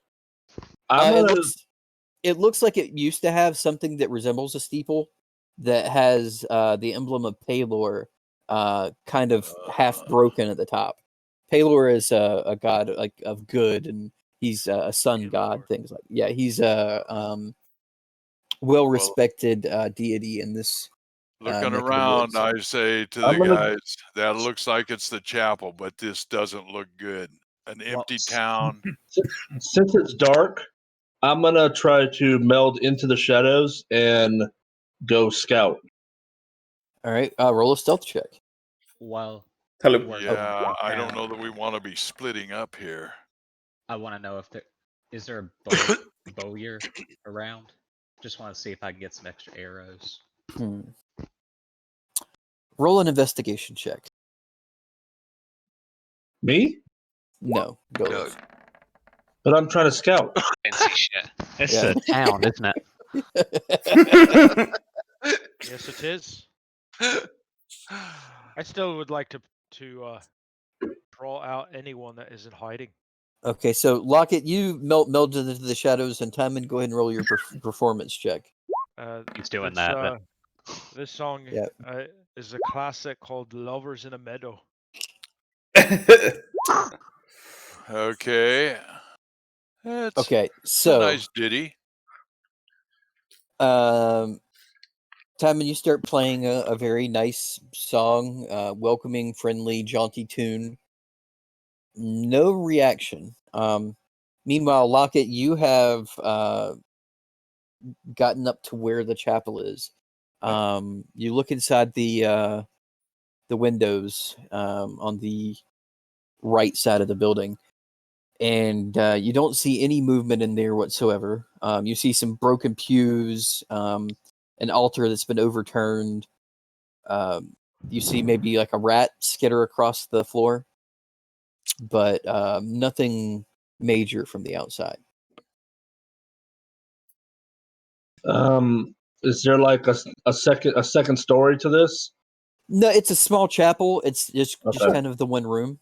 It looks like it used to have something that resembles a steeple that has the emblem of Palor half broken at the top. Palor is a god of good, and He's a sun god, things like he's a well-respected deity in this. Looking around, I say to the guys, that looks like it's the chapel, but this doesn't look good. An empty town. Since it's dark, I'm gonna try to meld into the shadows and go scout. All right, roll a stealth check. Well, Hello. Yeah, I don't know that we want to be splitting up here. I want to know if is there a bowyer around. Just want to see if I can get some extra arrows. Roll an investigation check. Me? No, Doug. But I'm trying to scout. Fancy shit. It's a town, isn't it? Yes, it is. I still would like to draw out anyone that isn't hiding. Okay, so Lockett, you melded into the shadows, and Timon, go ahead and roll your performance check. He's doing that. This song is a classic called "Lovers in a Meadow." Okay. Okay, so nice ditty. Timon, you start playing a very nice song, welcoming, friendly, jaunty tune. No reaction. Meanwhile, Lockett, you have gotten up to where the chapel is. You look inside the windows on the right side of the building, and you don't see any movement in there whatsoever. You see some broken pews, an altar that's been overturned. You see maybe like a rat skitter across the floor, but nothing major from the outside. Is there like a second story to this? No, it's a small chapel. It's just kind of the one room.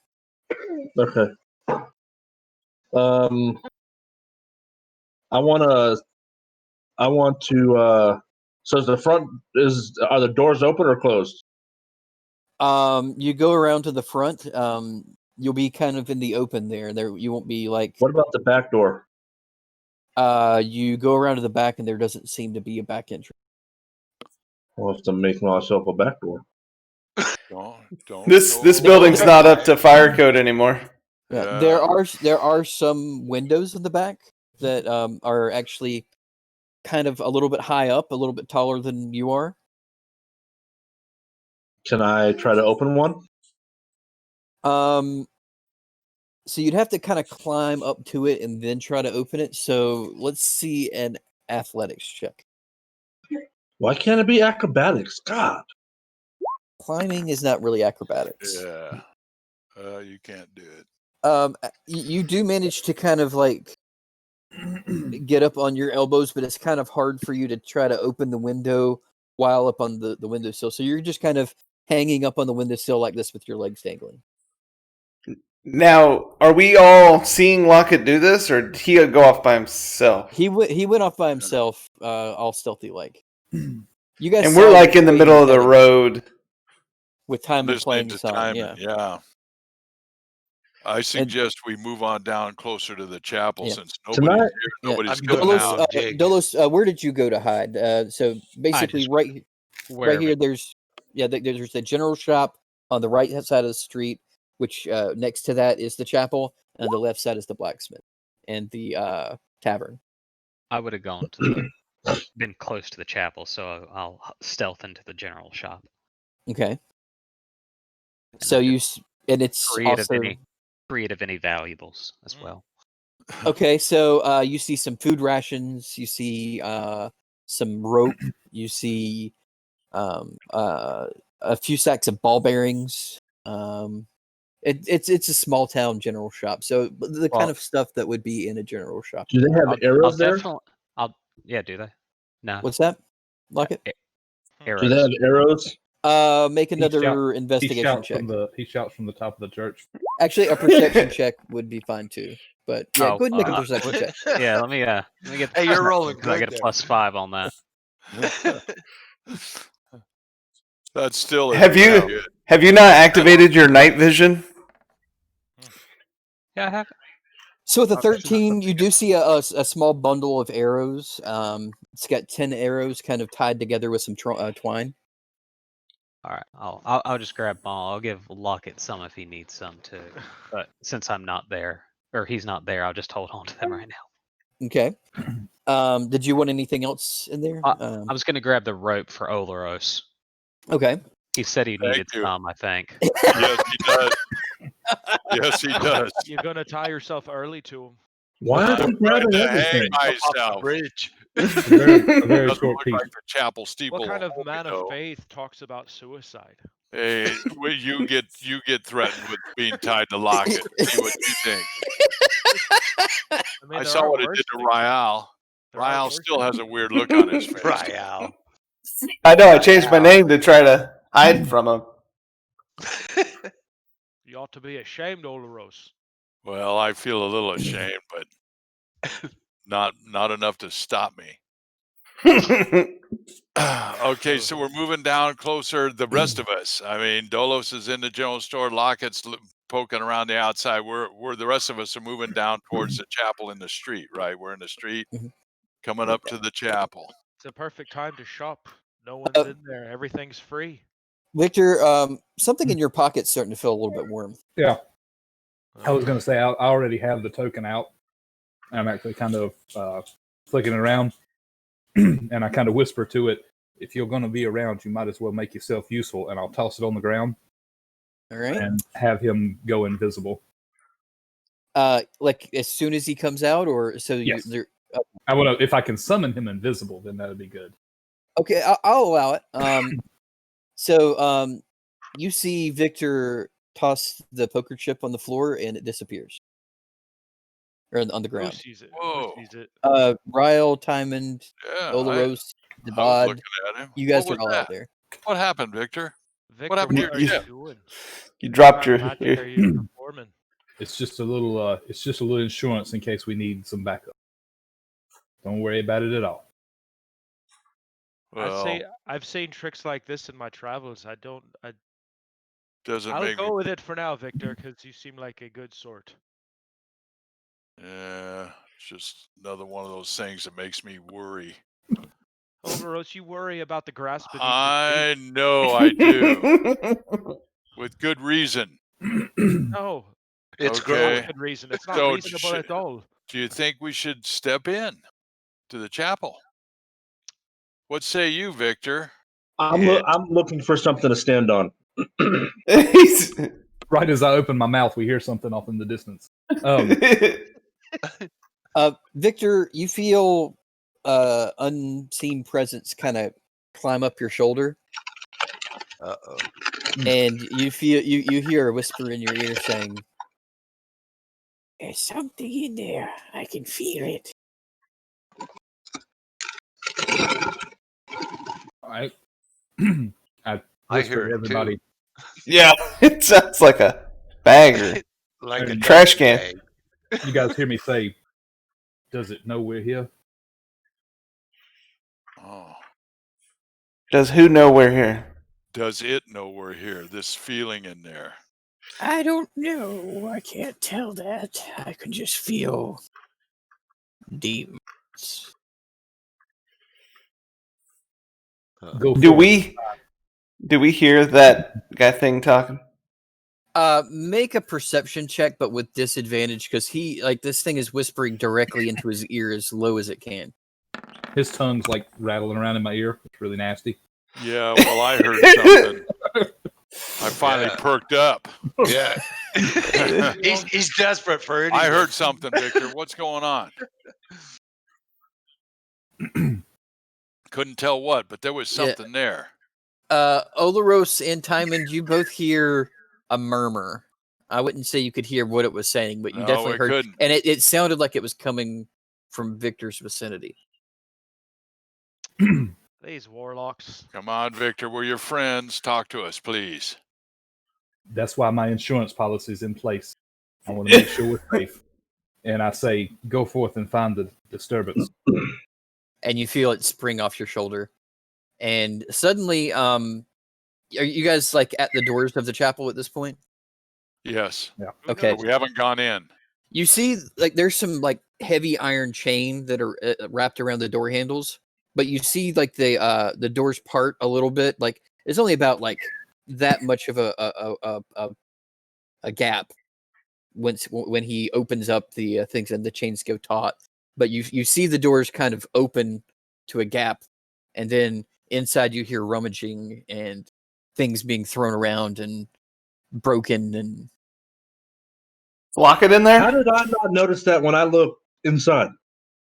Okay. I want to. So is the front are the doors open or closed? You go around to the front. You'll be kind of in the open there. There, you won't be like. What about the back door? You go around to the back, and there doesn't seem to be a back entrance. I'll have to make myself a back door. Don't. This building's not up to fire code anymore. Yeah, there are some windows in the back that are actually kind of a little bit high up, a little bit taller than you are. Can I try to open one? So you'd have to kind of climb up to it and then try to open it. So let's see an athletics check. Why can't it be acrobatics? God. Climbing is not really acrobatics. Yeah. You can't do it. You do manage to kind of like get up on your elbows, but it's kind of hard for you to try to open the window while up on the windowsill. So you're just kind of hanging up on the windowsill like this with your legs dangling. Now, are we all seeing Lockett do this, or did he go off by himself? He went off by himself, all stealthy like. You guys, and we're like in the middle of the road with Timon playing the song. Yeah. I suggest we move on down closer to the chapel since nobody's here. Nobody's going out. Dolos, where did you go to hide? So basically, right here, there's a general shop on the right side of the street, which next to that is the chapel, and the left side is the blacksmith and the tavern. I would have been close to the chapel, so I'll stealth into the general shop. Okay. So it's free of any valuables as well. Okay, so you see some food rations, you see some rope, you see a few sacks of ball bearings. It's a small town general shop, so the kind of stuff that would be in a general shop. Do they have arrows there? Do they? No. What's that? Lockett? Arrows. Do they have arrows? Make another investigation check. He shouts from the top of the church. Actually, a perception check would be fine too. But yeah, go ahead and make a perception check. Yeah, let me get. Hey, you're rolling good. I get a +5 on that. That's still. Have you not activated your night vision? Yeah, I have. So with a 13, you do see a small bundle of arrows. It's got 10 arrows kind of tied together with some twine. All right, I'll just grab them all. I'll give Lockett some if he needs some too. But since I'm not there, or he's not there, I'll just hold on to them right now. Okay. Did you want anything else in there? I was going to grab the rope for Olaros. Okay. He said he needed some, I think. Yes, he does. Yes, he does. You're gonna tie yourself early to him. Why are you grabbing everything? Myself. Bridge. A very Doesn't short look piece. like the chapel steeple. What kind of will hold me, man of though. faith talks about suicide? Hey, you get threatened with being tied to Lockett. See what you think. I saw what it did to Ryal. Ryal still has a weird look on his face. Ryal. I know. I changed my name to try to hide from him. You ought to be ashamed, Olaros. Well, I feel a little ashamed, but not enough to stop me. Okay, so we're moving down closer. The rest of us. I mean, Dolos is in the general store. Lockett's poking around the outside. We're the rest of us are moving down towards the chapel in the street. Right, we're in the street, coming up to the chapel. It's a perfect time to shop. No one's in there. Everything's free. Victor, something in your pocket's starting to feel a little bit warm. Yeah. I was going to say, I already have the token out. I'm actually kind of flicking it around. And I kind of whisper to it, if you're going to be around, you might as well make yourself useful. And I'll toss it on the ground. All right. And have him go invisible. Like as soon as he comes out, or so Yes. you're I want to. If I can summon him invisible, then that would be good. okay. I'll allow it. So you see Victor toss the poker chip on the floor, and it disappears, or on the Who ground. sees it? Whoa. Who sees it? Ryle, Timon, Yeah, Olaros, I was Devod. looking at him. You guys What are was all out that? there. What happened, Victor? Victor, happened to what are your you chip? doing? You dropped What your. kind of magic are you performing? It's just a little. It's just a little insurance in case we need some backup. Don't worry about it at all. Well, I've seen tricks like this in my travels. doesn't I'll make me. go with it for now, Victor, because you seem like a good sort. Yeah, it's just another one of those things that makes me worry. Olaros, you worry about the grass beneath your I feet. know I do, with good reason. No, It's Okay. growing. good reason. It's not So reasonable at all. Do you think we should step in to the chapel? What say you, Victor? I'm looking for something to stand on. Right as I open my mouth, we hear something off in the distance. Victor, you feel unseen presence kind of climb up your shoulder, Uh-oh. and you feel you hear a whisper in your ear saying, "There's something in there. I can feel it." All right. I I hear it everybody. too. Yeah, it sounds like a bagger. Like a Trash can. bag. You guys hear me say, "Does it know we're here?" Oh, Does who know we're here? does it know we're here? This feeling in there. I don't know. I can't tell that. I can just feel demons. Go Do forward. we hear that guy thing talking? Make a perception check, but with disadvantage, because this thing is whispering directly into his ear as low as it can. His tongue's like rattling around in my ear. It's really nasty. Yeah, well, I heard something. I finally perked up. Yeah. he's desperate for it. I heard something, Victor. What's going on? Couldn't tell what, but there was something there. Olaros and Timon, you both hear a murmur. I wouldn't say you could hear what it was saying, but you No, definitely we heard. couldn't. And it sounded like it was coming from Victor's vicinity. These warlocks. Come on, Victor. We're your friends. Talk to us, please. That's why my insurance policy is in place. I want to make sure we're safe. And I say, go forth and find the disturbance. And you feel it spring off your shoulder. And suddenly, are you guys like at the doors of the chapel at this point? Yes. Yeah. Okay. But we haven't gone in. You see, like there's some like heavy iron chain that are wrapped around the door handles, but you see like the doors part a little bit. Like it's only about like that much of a gap when he opens up the things and the chains go taut. But you see the doors kind of open to a gap, and then inside you hear rummaging and things being thrown around and broken and Lock it in How there. did I not notice that when I looked inside?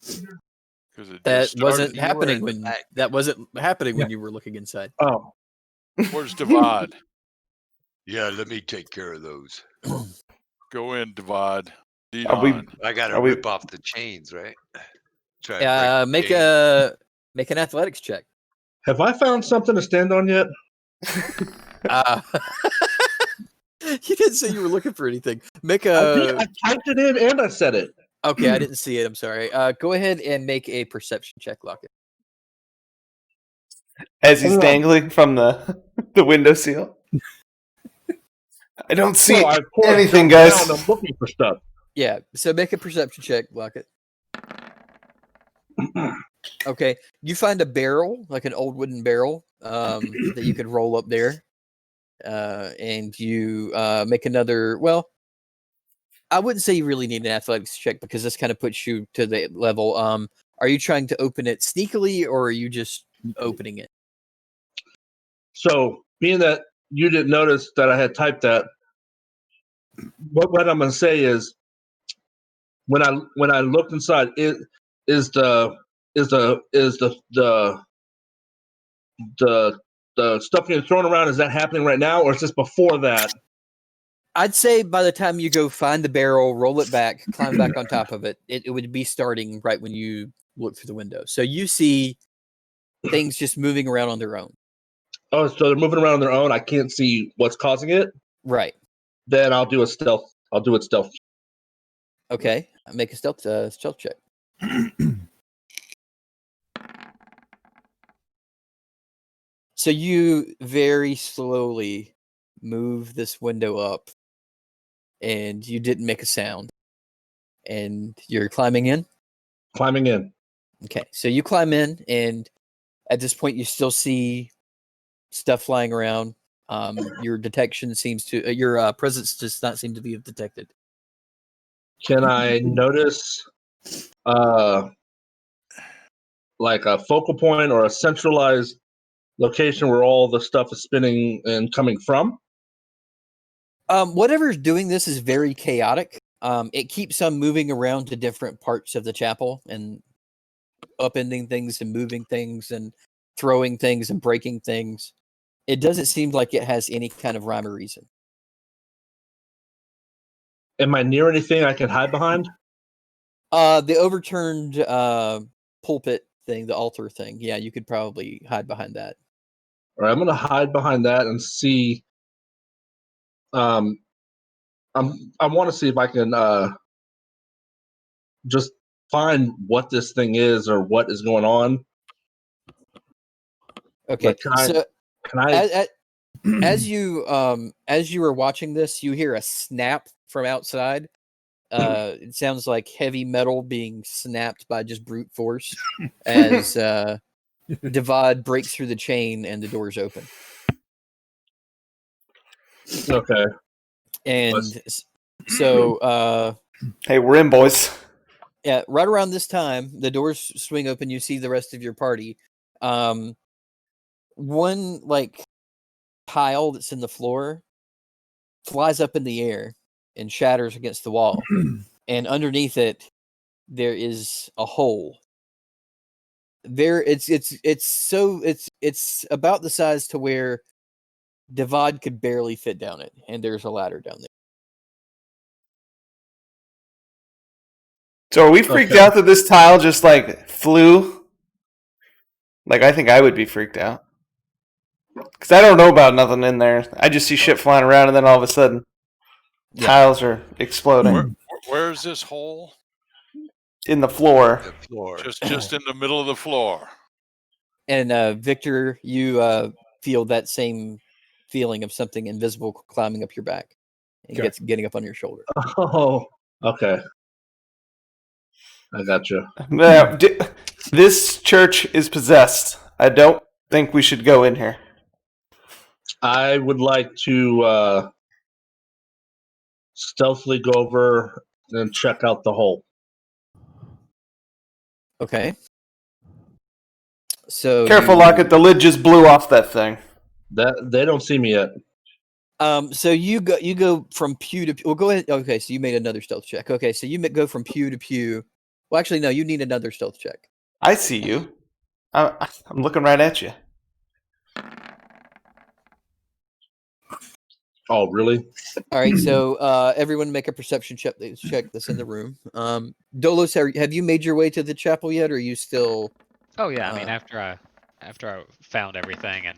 Because it that just started. wasn't You were happening in the when back. that wasn't happening when you were looking inside. Oh, Where's Devad? Yeah, let me take care of those. Go in, Devad. Lead Are we- on. I got to Are we- rip off the chains, right? Try and break Make the chain. make an athletics check. have I found something to stand on yet? You didn't say you were looking for anything. Make I typed it in and I said it. okay. I didn't see it. I'm sorry. Go ahead and make a perception check, Lockett. As he's Hold on. dangling from the the window seal. I don't see So I pour anything, stuff guys. down, I'm looking for stuff. Yeah. So make a perception check, Lockett. Okay. You find a barrel, like an old wooden barrel, that you could roll up there, and you make another. Well, I wouldn't say you really need an athletics check because this kind of puts you to the level. Are you trying to open it sneakily, or are you just opening it? So, being that you didn't notice that I had typed that, what I'm going to say is, when I looked inside, it is the stuff getting thrown around. Is that happening right now, or is this before that? I'd say by the time you go find the barrel, roll it back, climb back on top of it, it would be starting right when you look through the window. So you see things just moving around on their own. Oh, so they're moving around on their own. I can't see what's causing it. Right. Then I'll do a stealth. I'll do it stealth. Okay. Make a stealth check. So you very slowly move this window up, and you didn't make a sound. And you're climbing in? Climbing in. Okay. So you climb in, and at this point, you still see stuff flying around. Your detection seems to, your presence does not seem to be detected. Can I notice, like a focal point or a centralized location where all the stuff is spinning and coming from? Whatever's doing this is very chaotic. It keeps on moving around to different parts of the chapel and upending things and moving things and throwing things and breaking things. It doesn't seem like it has any kind of rhyme or reason. Am I near anything I can hide behind? The overturned pulpit thing, the altar thing. Yeah, you could probably hide behind that. All right, I'm going to hide behind that and see. I want to see if I can just find what this thing is or what is going on. Okay, Like, so can I? as you were watching this, you hear a snap from outside. It sounds like heavy metal being snapped by just brute force as Devad breaks through the chain and the doors open. Okay. And so, Hey, we're in, boys. yeah, right around this time, the doors swing open. You see the rest of your party. One like tile that's in the floor flies up in the air and shatters against the wall, and underneath it, there is a hole. There, it's about the size to where Devad could barely fit down it, and there's a ladder down there. So are we freaked Okay. out that this tile just like flew? Like I think I would be freaked out. Because I don't know about nothing in there. I just see shit flying around and then all of a sudden tiles are exploding. Where is this hole? In the floor. The floor. Just in the middle of the floor. And Victor, you feel that same feeling of something invisible climbing up your back and Okay. getting up on your shoulder. Oh, Okay. I got you. Now, this church is possessed. I don't think we should go in here. I would like to stealthily go over and check out the hole. Okay. So Careful, Lockett. The lid just blew off that thing. That they don't see me yet. So you go from pew to pew. Well, go ahead. Okay, so you made another stealth check. Okay, so you go from pew to pew. Well, actually, no. You need another stealth check. I see you. I'm looking right at you. Oh, really? All right. So everyone make a perception check that's in the room. Dolos, have you made your way to the chapel yet, or are you still? Oh yeah, I mean after I found everything and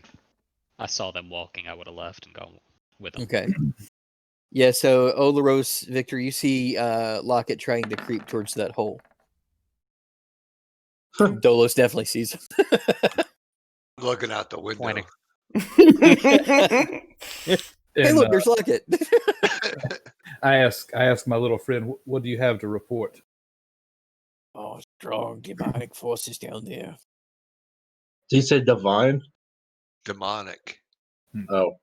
I saw them walking, I would have left and gone with them. Okay. Yeah. So Olaros, Victor, you see Lockett trying to creep towards that hole. Dolos definitely sees him. Looking out the window. Pointing. Hey, look, there's Lockett. I ask my little friend, what do you have to report? Oh, strong demonic forces down there. Did he say divine? Demonic. Oh.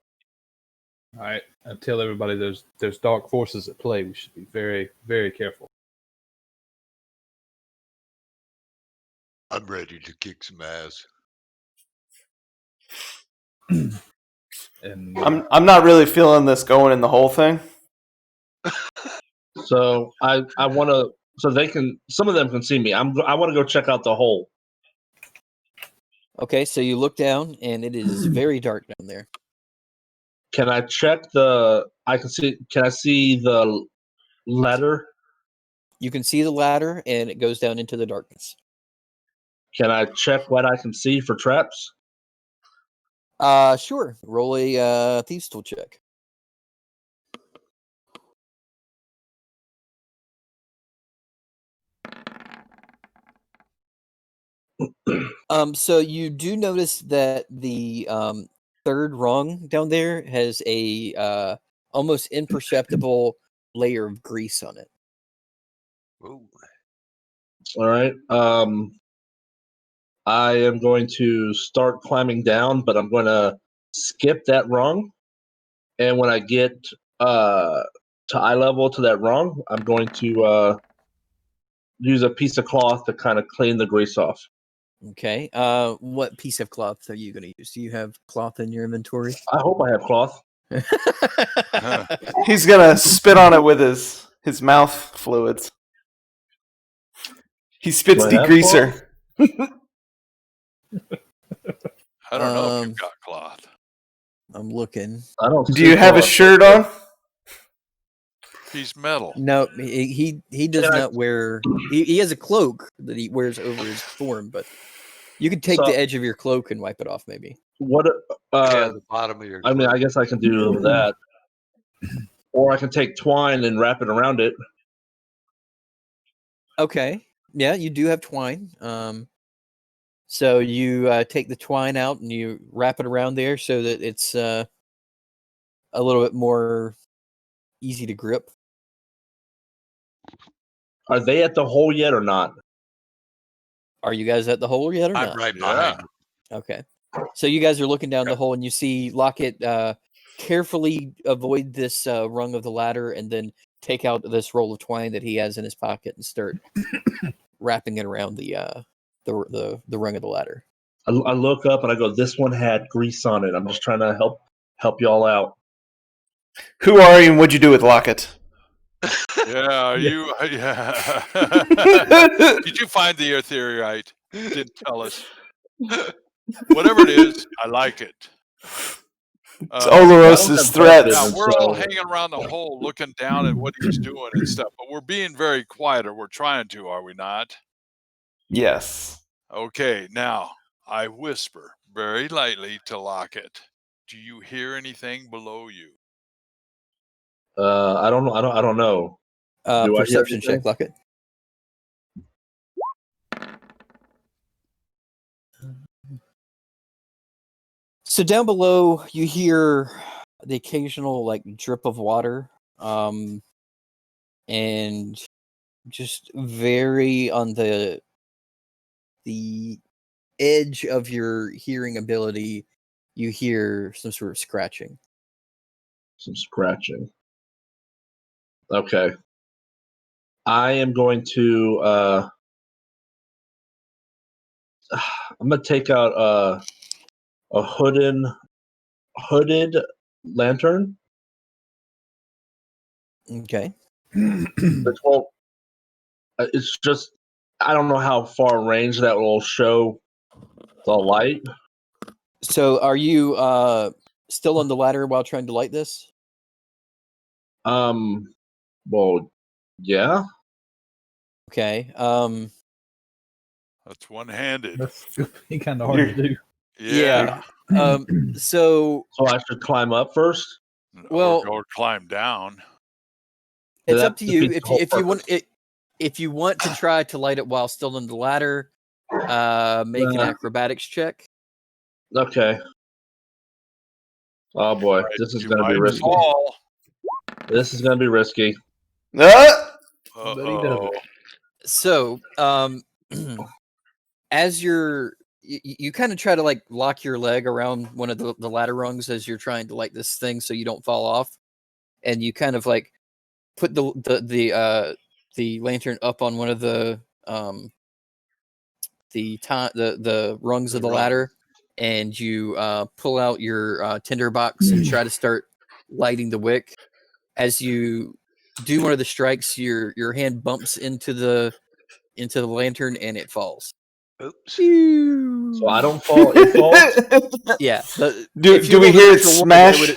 All right. I tell everybody there's dark forces at play. We should be very, very careful. I'm ready to kick some ass. And I'm not really feeling this going in the whole thing. So I want to. So they can. Some of them can see me. I want to go check out the hole. Okay, so you look down, and it is very dark down there. Can I check the? I can see. Can I see the ladder? You can see the ladder, and it goes down into the darkness. Can I check what I can see for traps? Sure. Roll a thieves tool check. So you do notice that the third rung down there has a almost imperceptible layer of grease on it. Ooh. All right. I am going to start climbing down, but I'm going to skip that rung. And when I get to eye level to that rung, I'm going to use a piece of cloth to kind of clean the grease off. Okay. What piece of cloth are you going to use? Do you have cloth in your inventory? I hope I have cloth. He's gonna spit on it with his mouth fluids. He spits Do I have degreaser. I don't know if you've got cloth. I'm looking. I don't. Do see you have a cloth. shirt on? He's metal. No, he does not wear. He has a cloak that he wears over his form, but you could take the edge of your cloak and wipe it off, maybe. What? The bottom of your. I mean, I guess I can do that, or I can take twine and wrap it around it. Okay. Yeah, you do have twine. So you take the twine out and you wrap it around there so that it's a little bit more easy to grip. Are they at the hole yet or not? Are you guys at the hole yet or I'm not? right behind you. Okay. So you guys are looking down the hole and you see Lockett carefully avoid this rung of the ladder and then take out this roll of twine that he has in his pocket and start wrapping it around the rung of the ladder. I look up and I go, "This one had grease on it." I'm just trying to help y'all out. Who are you and what'd you do with Lockett? Yeah, are you? Yeah. Did you find the ethereite? Didn't tell us. Whatever it is, I like it. It's Olaros' threats. Yeah, we're all hanging around the hole looking down at what he's doing and stuff, but we're being very quiet, or we're trying to, are we not? Yes. Okay, now I whisper very lightly to Lockett. Do you hear anything below you? I don't know. I don't know. Do I hear Perception anything? check, Lockett. So down below, you hear the occasional like drip of water. and just very on the edge of your hearing ability, you hear some sort of scratching. Some scratching. Okay. I am going to I'm gonna take out a hooded lantern. Okay. Which won't. It's just I don't know how far range that will show the light. So are you still on the ladder while trying to light this? Well, yeah. Okay. That's one-handed. That's gonna be kind of hard to do. Yeah. So I should climb up first. Well- or climb down. it's That up to you. defeats the whole If you want purpose. it, if you want to try to light it while still on the ladder, make an acrobatics check. Okay. Oh boy, Right, this is you going to be might risky. fall. This is going to be risky. But he does Uh-oh. it. So, as you kind of try to like lock your leg around one of the ladder rungs as you're trying to light this thing so you don't fall off, and you kind of like put the lantern up on one of the rungs of the ladder, and you pull out your tinderbox and try to start lighting the wick. As you do one of the strikes, your hand bumps into the lantern and it falls. Oops. So I don't fall. It falls. Yeah. Do we hear it smash?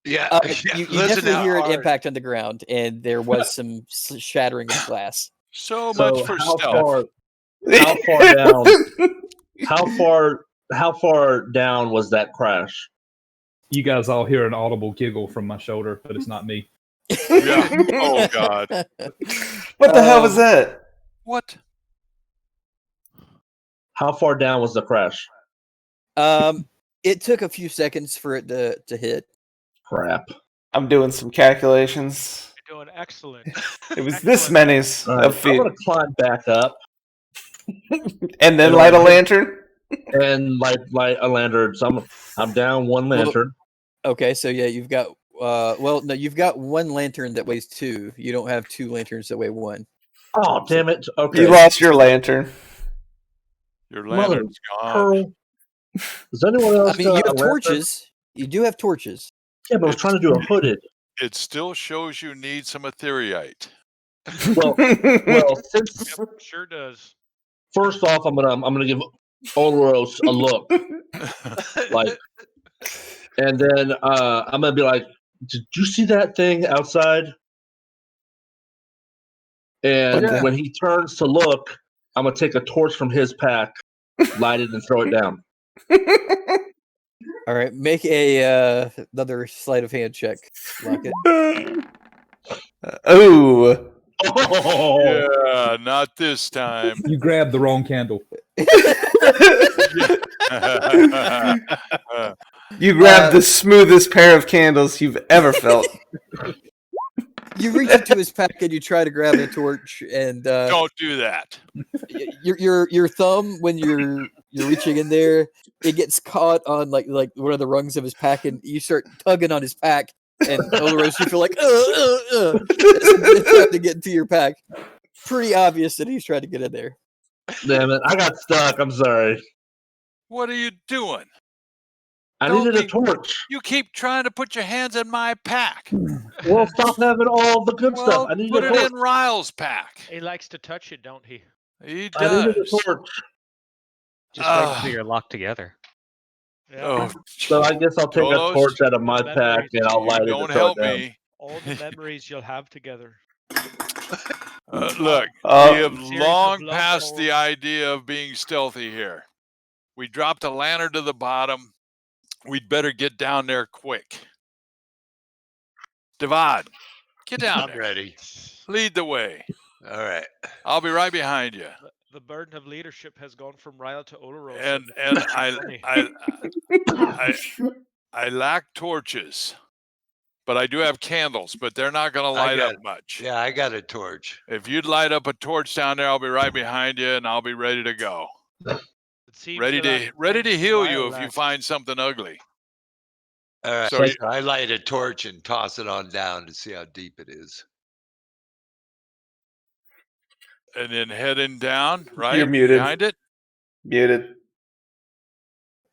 Yeah. You Listen definitely out hear it hard. impact on the ground, and there was some shattering of glass. So So much for how stealth. far down? How far down was that crash? You guys all hear an audible giggle from my shoulder, but it's not me. Yeah. Oh God. What the hell was that? What? How far down was the crash? It took a few seconds for it to hit. Crap. I'm doing some calculations. You're doing excellent. It was this many of I'm feet. going to climb back up And then light a lantern? and light a lantern. So I'm down one lantern. Okay, so yeah, you've got no, you've got one lantern that weighs 2. You don't have 2 lanterns that weigh 1. Oh damn it! Okay. You lost your lantern. Your Mother lantern's gone. Pearl. Does anyone else? I mean, you have lantern? torches. You do have torches. Yeah, but I was trying to do a hooded. It still shows you need some ethereite. Well, since Yep, sure does. first off, I'm gonna give Olros a look, like, and then I'm gonna be like, "Did you see that thing outside?" And What the- when he turns to look, I'm gonna take a torch from his pack, light it, and throw it down. All right, make a another sleight of hand check. Lock it. Ooh. Oh, Yeah, not this time. You grabbed the wrong candle. You grabbed the smoothest pair of candles you've ever felt. You reach into his pack and you try to grab a torch, and Don't do that. your thumb, when you're reaching in there, it gets caught on like one of the rungs of his pack, and you start tugging on his pack, and Olaros, you feel like it's trying to get into your pack. Pretty obvious that he's trying to get in there. damn it! I got stuck. I'm sorry. What are you doing? I Don't needed a be- torch. You keep trying to put your hands in my pack. Well, stop having all the good Well, stuff. I needed put a it torch. in Ryle's pack. He likes to touch it, don't he? He I needed a does. torch. Just wait until you're locked together. Yeah. Oh, So I guess I'll take a Tolos, torch out of my memories. pack and I'll you light it don't and throw help it down. me. All the memories you'll have together. Look, Oh. we have Series of long love passed stories. the idea of being stealthy here. We dropped a lantern to the bottom. We'd better get down there quick. Devad, get down I'm there. ready. Lead the way. All right. I'll be right behind you. The burden of leadership has gone from Ryle to Olaros. And funny. I lack torches, but I do have candles, but they're not going to light up much. Yeah, I got a torch. If you'd light up a torch down there, I'll be right behind you, and I'll be ready to go. Ready to heal you if you find something ugly. All right. So I light a torch and toss it on down to see how deep it is. And then heading down, right? You're muted. Behind it? Muted.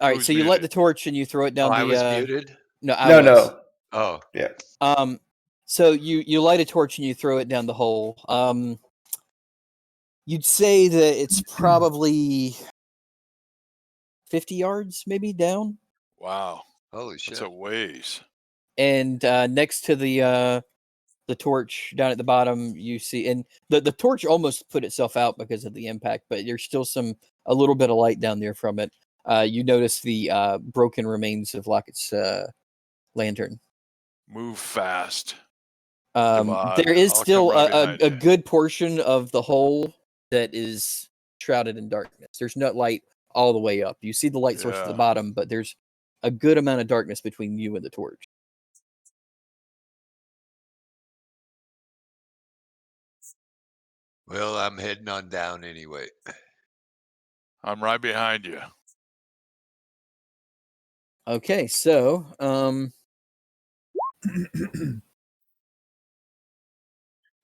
All right, Who's so you light the torch and you throw it down Oh, the. I was muted? No, I was. No. Oh. Yeah. So you light a torch and you throw it down the hole. You'd say that it's probably 50 yards, maybe down. Wow. Holy shit. That's a ways. And next to the torch down at the bottom, you see, and the torch almost put itself out because of the impact, but there's still a little bit of light down there from it. You notice the broken remains of Lockett's lantern. Move fast. There is still a good portion of the hole that is shrouded in darkness. There's no light all the way up. You see the light source at the bottom, but there's a good amount of darkness between you and the torch. Well, I'm heading on down anyway. I'm right behind you. Okay, so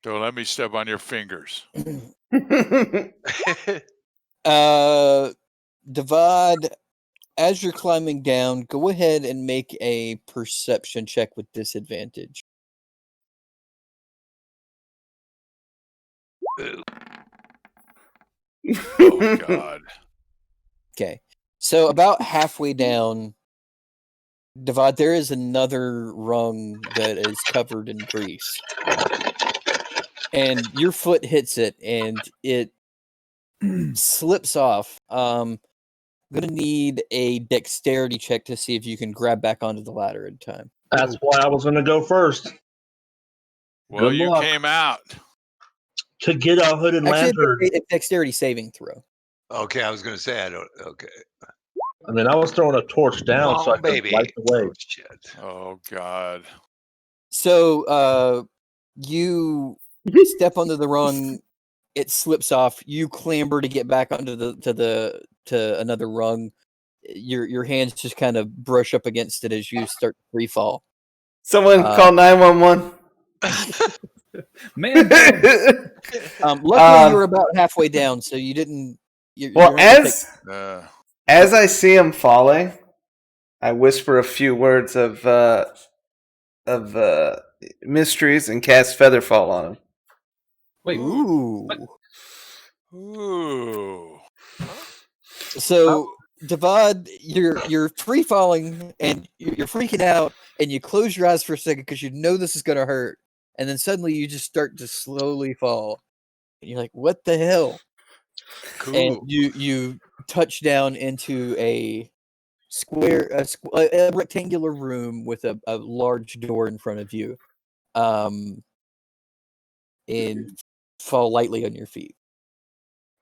Don't let me step on your fingers. Devad, as you're climbing down, go ahead and make a perception check with disadvantage. Oh God. Okay, so about halfway down, Devad, there is another rung that is covered in grease. And your foot hits it, and it slips off. I'm going to need a dexterity check to see if you can grab back onto the ladder in time. That's why I was going to go first. Well, Good you luck. came out. To get a hooded lantern. A dexterity saving throw. Okay, I was going to say I don't. Okay. I mean, I was throwing a torch down so I could light the way. Oh, shit. Oh God. So you step onto the rung, it slips off. You clamber to get back onto to another rung. Your hands just kind of brush up against it as you start to free fall. Someone call 911. Man, luckily you're about halfway down, so you didn't. As I see him falling, I whisper a few words of mysteries and cast Featherfall on him. Wait. Ooh. Ooh. So, Devad, you're free falling and you're freaking out, and you close your eyes for a second because you know this is gonna hurt, and then suddenly you just start to slowly fall, and you're like, "What the hell?" Cool. And you touch down into a a rectangular room with a large door in front of you, and fall lightly on your feet.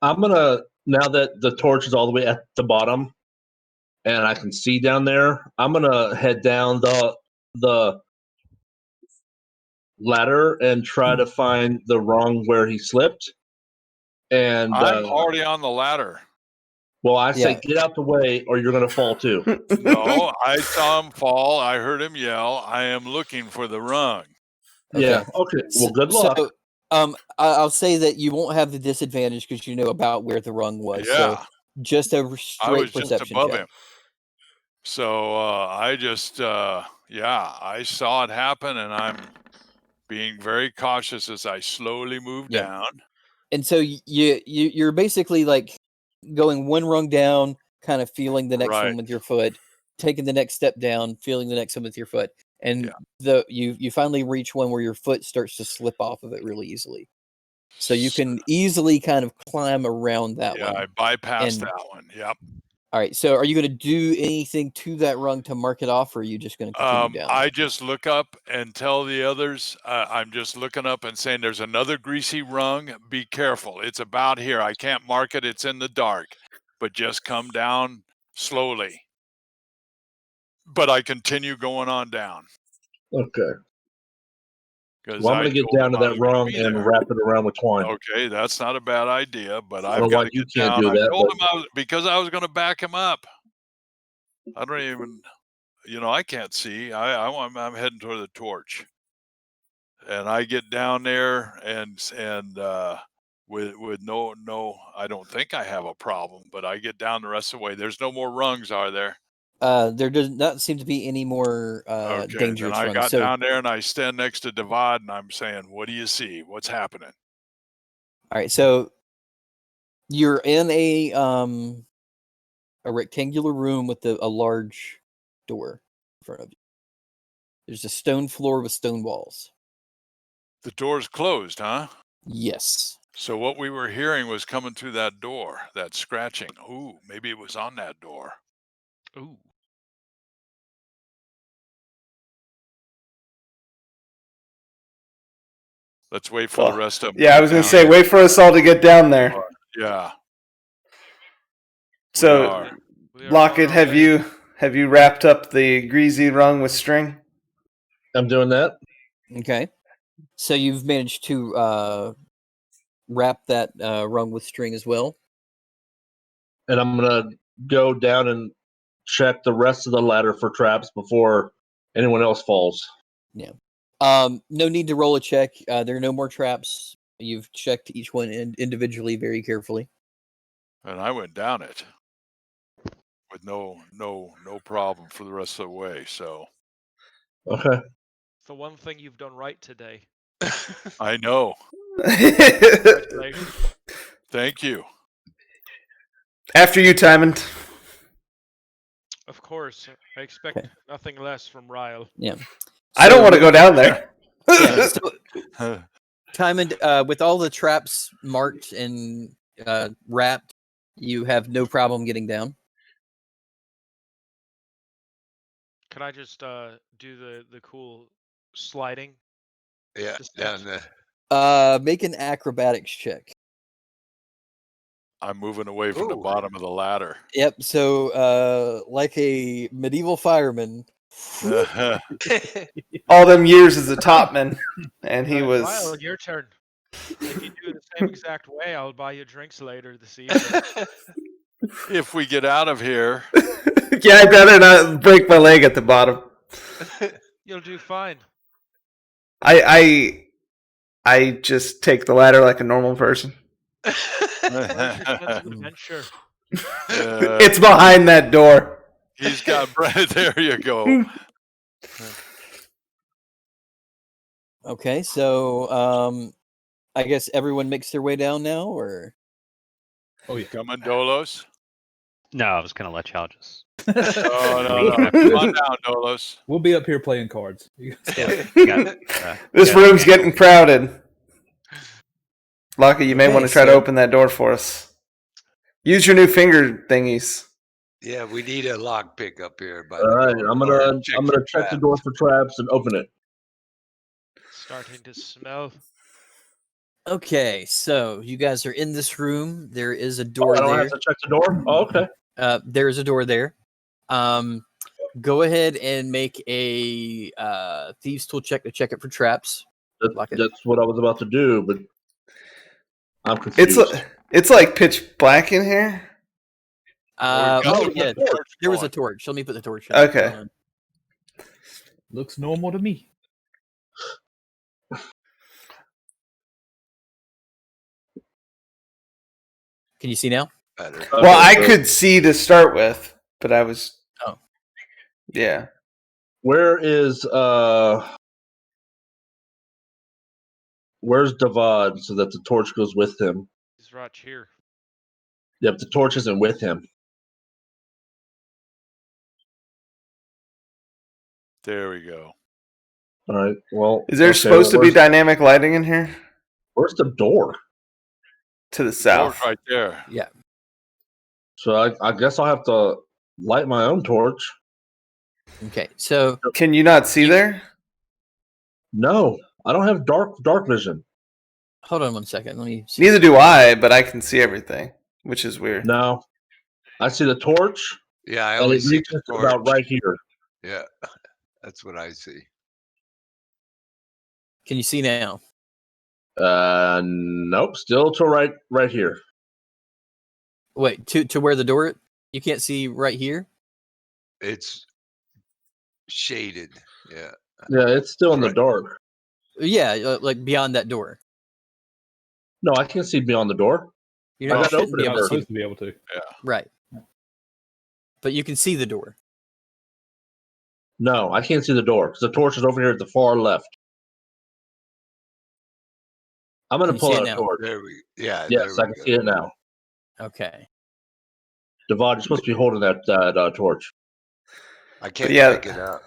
I'm gonna, now that the torch is all the way at the bottom and I can see down there, I'm gonna head down the ladder and try to find the rung where he slipped. And I'm already on the ladder. Well, I say get out the way or you're gonna fall too. No, I saw him fall. I heard him yell. I am looking for the rung. Yeah. Okay. Well, good luck. So, I'll say that you won't have the disadvantage because you know about where the rung was. Yeah. So just a straight I was perception just above check. him. So I just, I saw it happen, and I'm being very cautious as I slowly move down. And so you're basically like going one rung down, kind of feeling the next one with your foot, taking the next step down, feeling the next one with your foot, and you finally reach one where your foot starts to slip off of it really easily. So you can easily kind of climb around that one. Yeah, I bypassed that one. Yep. All right. So are you going to do anything to that rung to mark it off, or are you just going to continue down? I just look up and tell the others, I'm just looking up and saying, there's another greasy rung. Be careful. It's about here. I can't mark it. It's in the dark. But just come down slowly. But I continue going on down. Okay. Because Well, I'm going to get down to that rung and wrap it around with twine. Okay, that's not a bad idea, but I I've don't know got why to you get can't down. do I that, told but him because I was going to back him up. I don't even, I can't see. I'm heading toward the torch, and I get down there and with no, I don't think I have a problem, but I get down the rest of the way. There's no more rungs, are there? There does not seem to be any more Okay, dangerous then I runs. got So, down there and I stand next to Devad and I'm saying, "What do you see? What's happening?" all right, so you're in a rectangular room with a large door in front of you. There's a stone floor with stone walls. The door's closed, huh? Yes. So what we were hearing was coming through that door, that scratching. Ooh, maybe it was on that door. Ooh. Let's wait for the rest of them. Yeah, I was going to say, wait for us all to get down there. Yeah. So, Lockett, have you wrapped up the greasy rung with string? I'm doing that. Okay. So you've managed to wrap that rung with string as well. And I'm going to go down and check the rest of the ladder for traps before anyone else falls. Yeah. No need to roll a check. There are no more traps. You've checked each one individually very carefully. And I went down it with no problem for the rest of the way. So. Okay. It's the one thing you've done right today. I know. Congratulations. Thank you. After you, Timon. Of course, I expect nothing less from Ryle. Yeah. I don't want to go down there. Yeah, so, Timon, with all the traps marked and wrapped, you have no problem getting down. Can I just do the cool sliding? Yeah, down there. Make an acrobatics check. I'm moving away from the bottom of the ladder. Yep. So, like a medieval fireman. All them years as a topman, and he was. Ryle, your turn. If you do it the same exact way, I'll buy you drinks later this evening. If we get out of here. Yeah, I'd rather not break my leg at the bottom. You'll do fine. I just take the ladder like a normal person. Adventure. It's behind that door. He's got bread. There you go. Okay, so I guess everyone makes their way down now, or Oh yeah, coming, Dolos. No, I was gonna let y'all just. No. Come on down, Dolos. We'll be up here playing cards. This room's getting crowded. Lockie, you may want to try to open that door for us. Use your new finger thingies. Yeah, we need a lock pick up here. All right, I'm gonna check the door for traps and open it. Starting to smell. Okay, so you guys are in this room. There is a door I don't there. have to check the door? Oh, okay. There is a door there. Go ahead and make a thieves' tool check to check it for traps. That's what I was about to do, but I'm confused. It's like pitch black in here. Yeah, there was a torch. Let me put the torch in. Okay. Looks normal to me. Can you see now? Better. Well, I could see to start with, but I was. Oh. Yeah. Where is where's Devad so that the torch goes with him? He's right here. Yep, the torch isn't with him. There we go. All right. Well, Is there supposed to be dynamic lighting in here? Where's the door? To the south. Door's right there. Yeah. So I guess I'll have to light my own torch. Okay. So can you not see there? No, I don't have dark vision. Hold on one second. Let me see. Neither do I, but I can see everything, which is weird. No, I see the torch. Yeah, I only see the torch. About right here. Yeah, that's what I see. Can you see now? Nope. Still to right here. Wait, to where the door? You can't see right here. It's shaded. Yeah. Yeah, it's still in the Right. dark. Yeah, like beyond that door. No, I can't see beyond the door. You're I not gotta shouldn't open be it able You're to see. supposed to be able to. Right. But you can see the door. No, I can't see the door because the torch is over here at the far left. I'm Can gonna you pull see out it a now? torch. There Yes, we I can go. see it now. Okay. Devon, you're supposed to be holding that torch. I can't yeah. pick it up.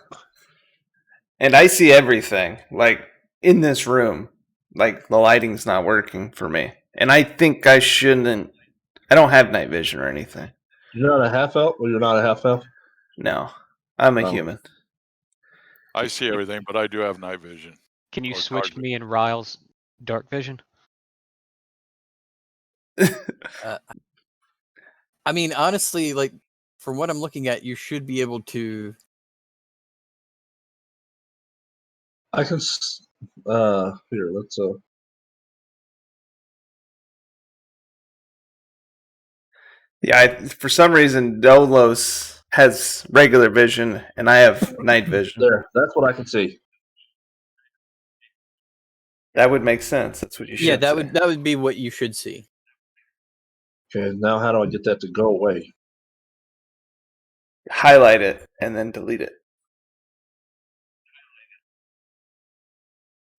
And I see everything, like in this room. Like the lighting's not working for me, and I think I shouldn't. I don't have night vision or anything. You're not a half elf, or you're not a half elf. No, I'm a Oh. human. I see everything, but I do have night vision. Can you Or switch dark me and Ryle's dark vision? I mean, honestly, like from what I'm looking at, you should be able to. I can. Here, let's. Yeah, for some reason, Dolos has regular vision, and I have night vision. There, that's what I can see. That would make sense. That's what you should. Yeah, say. that would be what you should see. Okay, now how do I get that to go away? Highlight it and then delete it.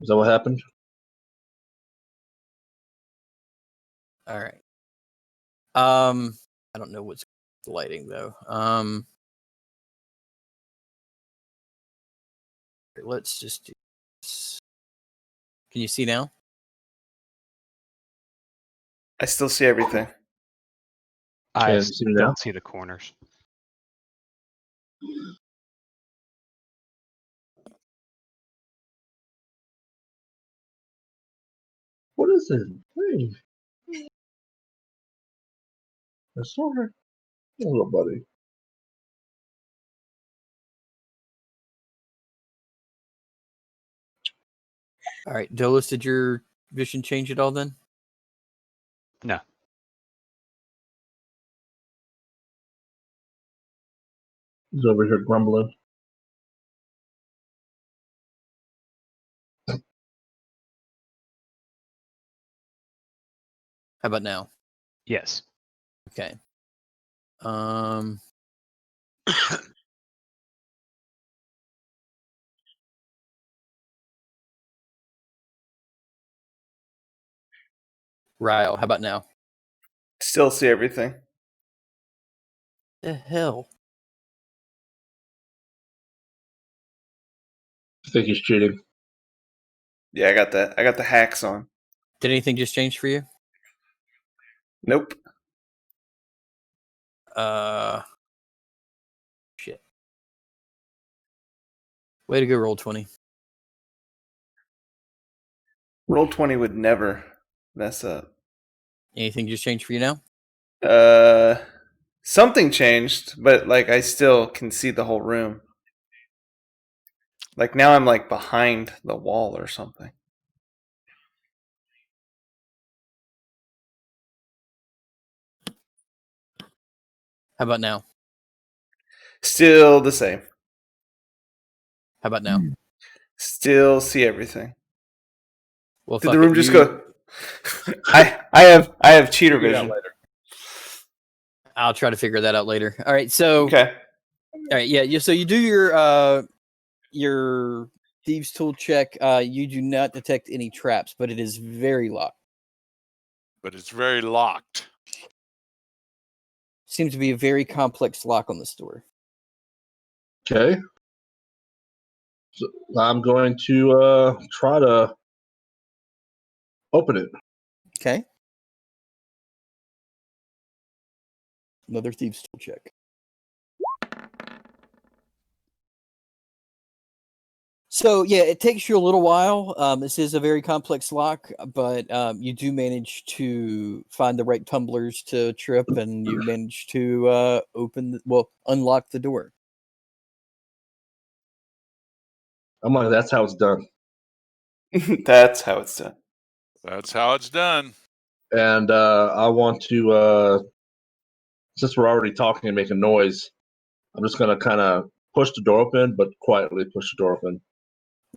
Is that what happened? All right. I don't know what's the lighting though. Let's just do this. Can you see now? I still see everything. I Can you see me now? don't see the corners. What is it? Hey, I saw her. Hello, buddy. All right, Dolos, did your vision change at all then? No. He's over here grumbling. How about now? Yes. Okay. Ryle, how about now? Still see everything. The hell? I think he's cheating. Yeah, I got that. I got the hacks on. Did anything just change for you? Nope. Shit. Way to go, roll 20. Roll 20 would never mess up. Anything just changed for you now? Something changed, but like I still can see the whole room. Like now I'm like behind the wall or something. How about now? Still the same. How about now? Still see everything. Well, Did fuck the room it, just you- go? I have cheater Figure it out vision. later. I'll try to figure that out later. All right, so Okay. all right, yeah. So you do your thieves tool check. You do not detect any traps, but it is very locked. But it's very locked. Seems to be a very complex lock on this door. Okay. So I'm going to try to open it. Okay. Another thieves tool check. So yeah, it takes you a little while. This is a very complex lock, but you do manage to find the right tumblers to trip, and you manage to unlock the door. I'm like, that's how it's done. That's how it's done. That's how it's done. And I want to, since we're already talking and making noise, I'm just going to kind of push the door open, but quietly push the door open.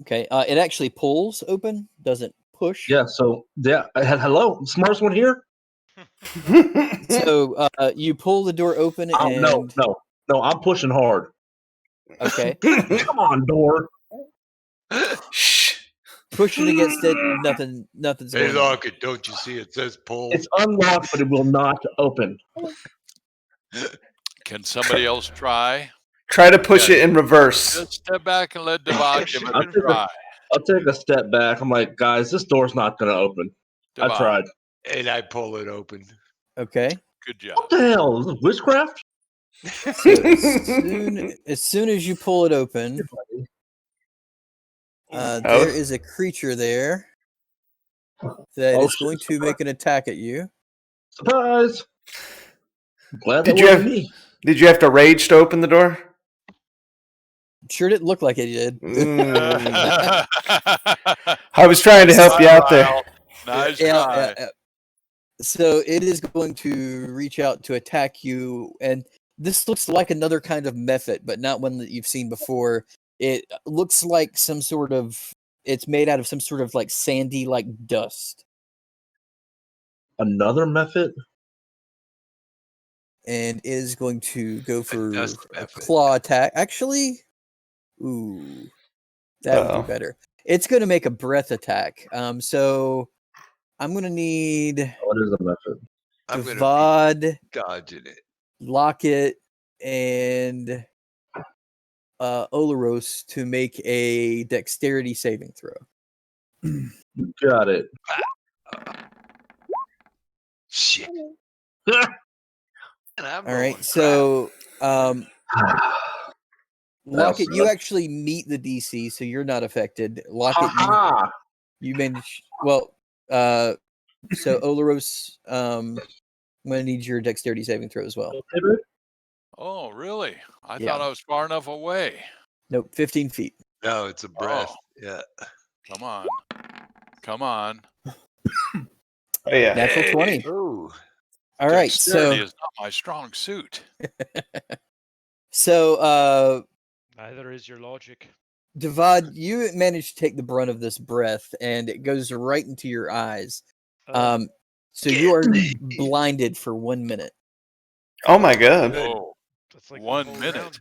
Okay. It actually pulls open, doesn't push. Yeah, so, hello, smartest one here? So you pull the door open and... No, I'm pushing hard. Okay. Come on, door. Shh. Pushing against it, nothing's Hey, going on. lock it. Don't you see it says pull? It's unlocked, but it will not open. Can somebody else try? Try to push it in reverse. Just step back and let Devad give it I'll a take try. I'll take a step back. I'm like, guys, this door's not going to open. I Devad, tried. And I pull it open. Okay. good job. What the hell? Is this witchcraft? So as soon as you pull it open, there is a creature there that is going to make an attack at you. Surprise! Glad Did that you wasn't have- me. Did you have to rage to open the door? Sure didn't look like it did. I was trying to help you out there. Nice try. So it is going to reach out to attack you, and this looks like another kind of method, but not one that you've seen before. It looks like it's made out of some sort of like sandy like dust. Another method? And is going to go for dust a method. claw attack. Actually, ooh, that would Uh-oh. be better. It's going to make a breath attack. So I'm going to need What is a method? I'm going to Devad, be dodging it. Locket, and Olaros to make a dexterity saving throw. Got it. Shit. And I'm All rolling right, so Locket, you sucks. actually meet the DC, so you're not affected. Locket, Ha you manage well. So Olaros, I'm gonna need your dexterity saving throw as well. Oh, really? I Yeah. thought I was far enough away. Nope, 15 feet. No, it's a breath. Oh. Yeah. Come on. Come on. Oh yeah. Natural 20. Ooh. All right, so Dexterity is not my strong suit. Neither is your logic. Devad, you managed to take the brunt of this breath, and it goes right into your eyes. So you are blinded for 1 minute. Oh my god. Whoa. That's like the 1 whole minute. round.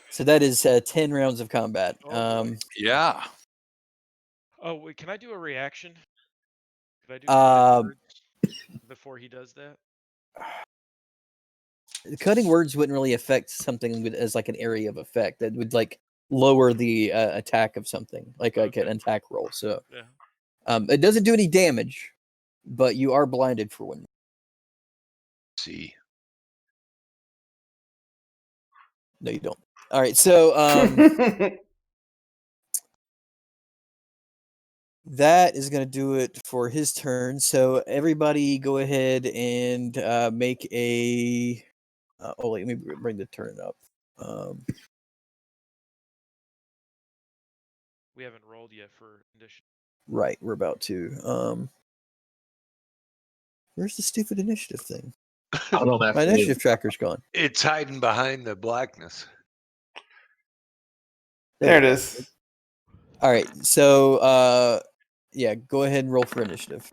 So that is 10 rounds of combat. Oh, boy. Yeah. Oh, wait, can I do a reaction? Could I do cutting words before he does that? Cutting words wouldn't really affect something as like an area of effect. That would like lower the attack of something, like an attack roll. So Yeah. it doesn't do any damage, but you are blinded for 1 minute. See. No, you don't. All right, so that is going to do it for his turn. So everybody go ahead and make a... let me bring the turn up. We haven't rolled yet for initiative. Right, we're about to. Where's the stupid initiative thing? I don't know, My initiative tracker's gone. It's hiding behind the blackness. There it is. All right, so yeah, go ahead and roll for initiative.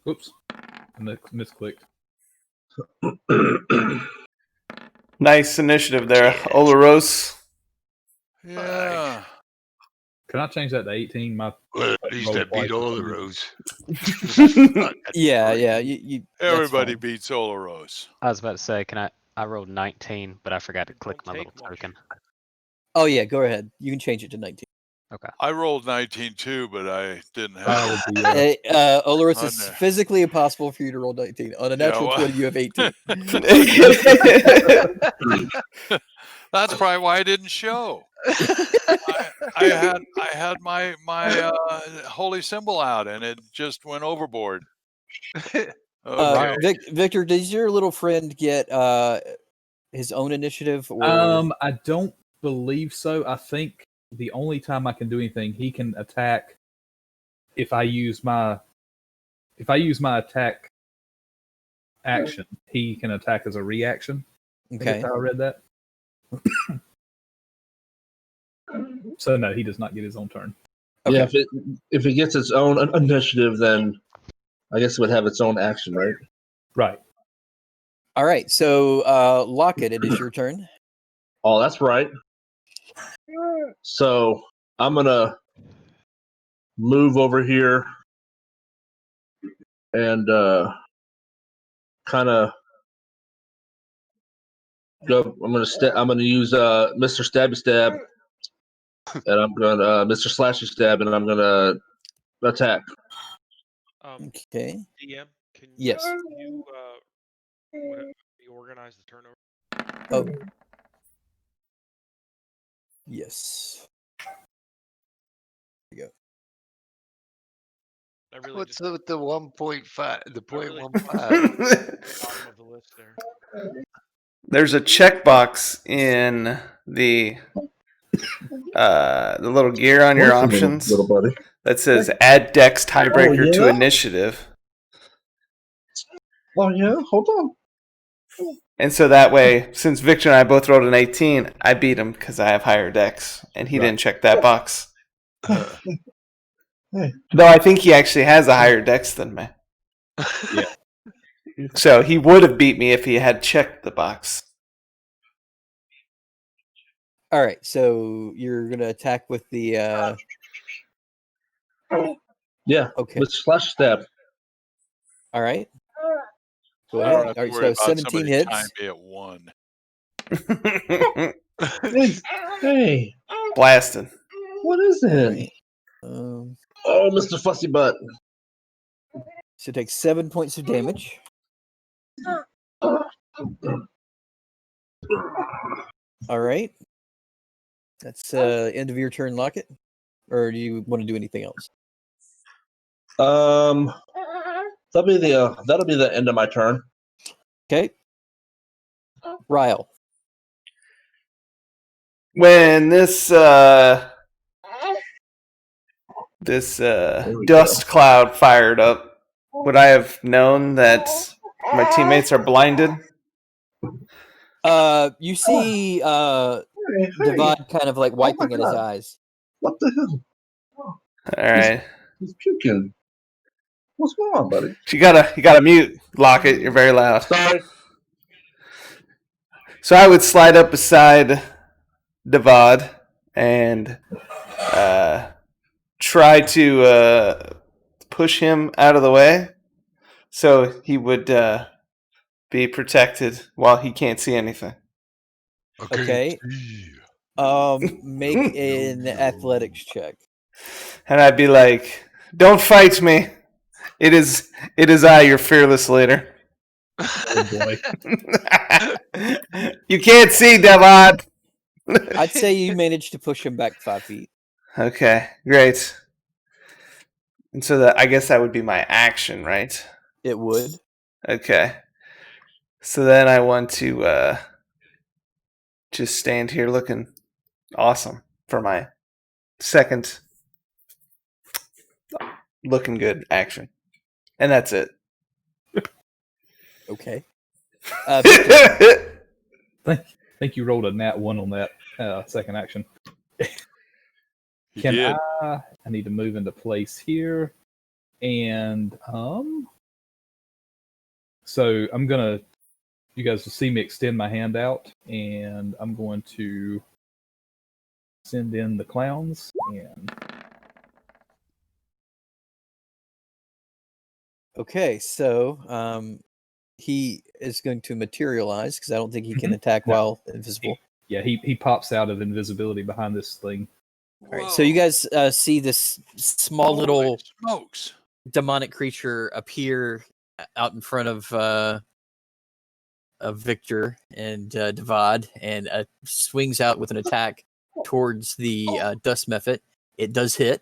Oops. I misclicked. Nice initiative there, Olaros. Yeah. Can I change that to 18? Well, at least I beat all the rows. Yeah. You Everybody beats Olaros. I was about to say, I rolled 19, but I forgot to click my little token. Oh yeah, go ahead. You can change it to 19. Okay. I rolled 19 too, but I didn't have Olaros, it's physically impossible for you to roll 19. On a natural 20, you have 18. That's probably why I didn't show. I had my holy symbol out, and it just went overboard. Okay. Victor, does your little friend get his own initiative? Or... I don't believe so. I think the only time I can do anything, he can attack if I use my attack action, he can attack as a reaction. I think Okay. that's how I read that. So no, he does not get his own turn. Okay. Yeah, if it gets its own initiative, then I guess it would have its own action, right? Right. All right. So, Lockett, it is your turn. Oh, that's right. So I'm gonna move over here and kind of go. I'm gonna use Mr. Stabby Stab, and I'm gonna Mr. Slashy Stab, and I'm gonna attack. Okay. DM, can Yes. you reorganize the turnover? Oh. Yes. There you go. I really What's just with the 1.5? The I really 0.15. bottom of the list there. There's a checkbox in the little gear on your What's the options little buddy? that says add Dex tiebreaker to yeah? initiative. Oh yeah, hold on. And so that way, since Victor and I both rolled an 18, I beat him because I have higher Dex, and he didn't check that box. Hey. Though I think he actually has a higher Dex than me. Yeah. So he would have beat me if he had checked the box. All right. So you're gonna attack with the. Yeah. Okay. With slash stab. All right. Go I ahead. don't have All to right. worry So about 17 somebody hits. time me at 1. Hey, Blasted. what is All it? right. Oh, Mr. Fussy Butt. So take 7 points of damage. All right. That's end of your turn, Lockett. Or do you want to do anything else? That'll be the end of my turn. Okay. Ryle. When this dust cloud fired up, would I have known that my teammates are blinded? You see Devad kind of like wiping at his eyes. What the hell? All right. He's puking. What's going on, buddy? You gotta mute, Lockett. You're very loud. Sorry. So I would slide up beside Devad and try to push him out of the way so he would be protected while he can't see anything. Okay. Make an athletics check. And I'd be like, "Don't fight me. It is I, your fearless leader." Oh boy. You can't see, Devad. I'd say you managed to push him back 5 feet. Okay, great. And so I guess that would be my action, right? It would. Okay. So then I want to just stand here looking awesome for my second looking good action. And that's it. Okay. I think you rolled a nat 1 on that second action. He did. I need to move into place here. And so I'm gonna, you guys will see me extend my hand out, and I'm going to send in the clowns. And Okay, so he is going to materialize because I don't think he can attack while invisible. yeah, he pops out of invisibility behind this thing. All right, so you guys see this small little smokes demonic creature appear out in front of Victor and Devad, and swings out with an attack towards the dust method. It does hit.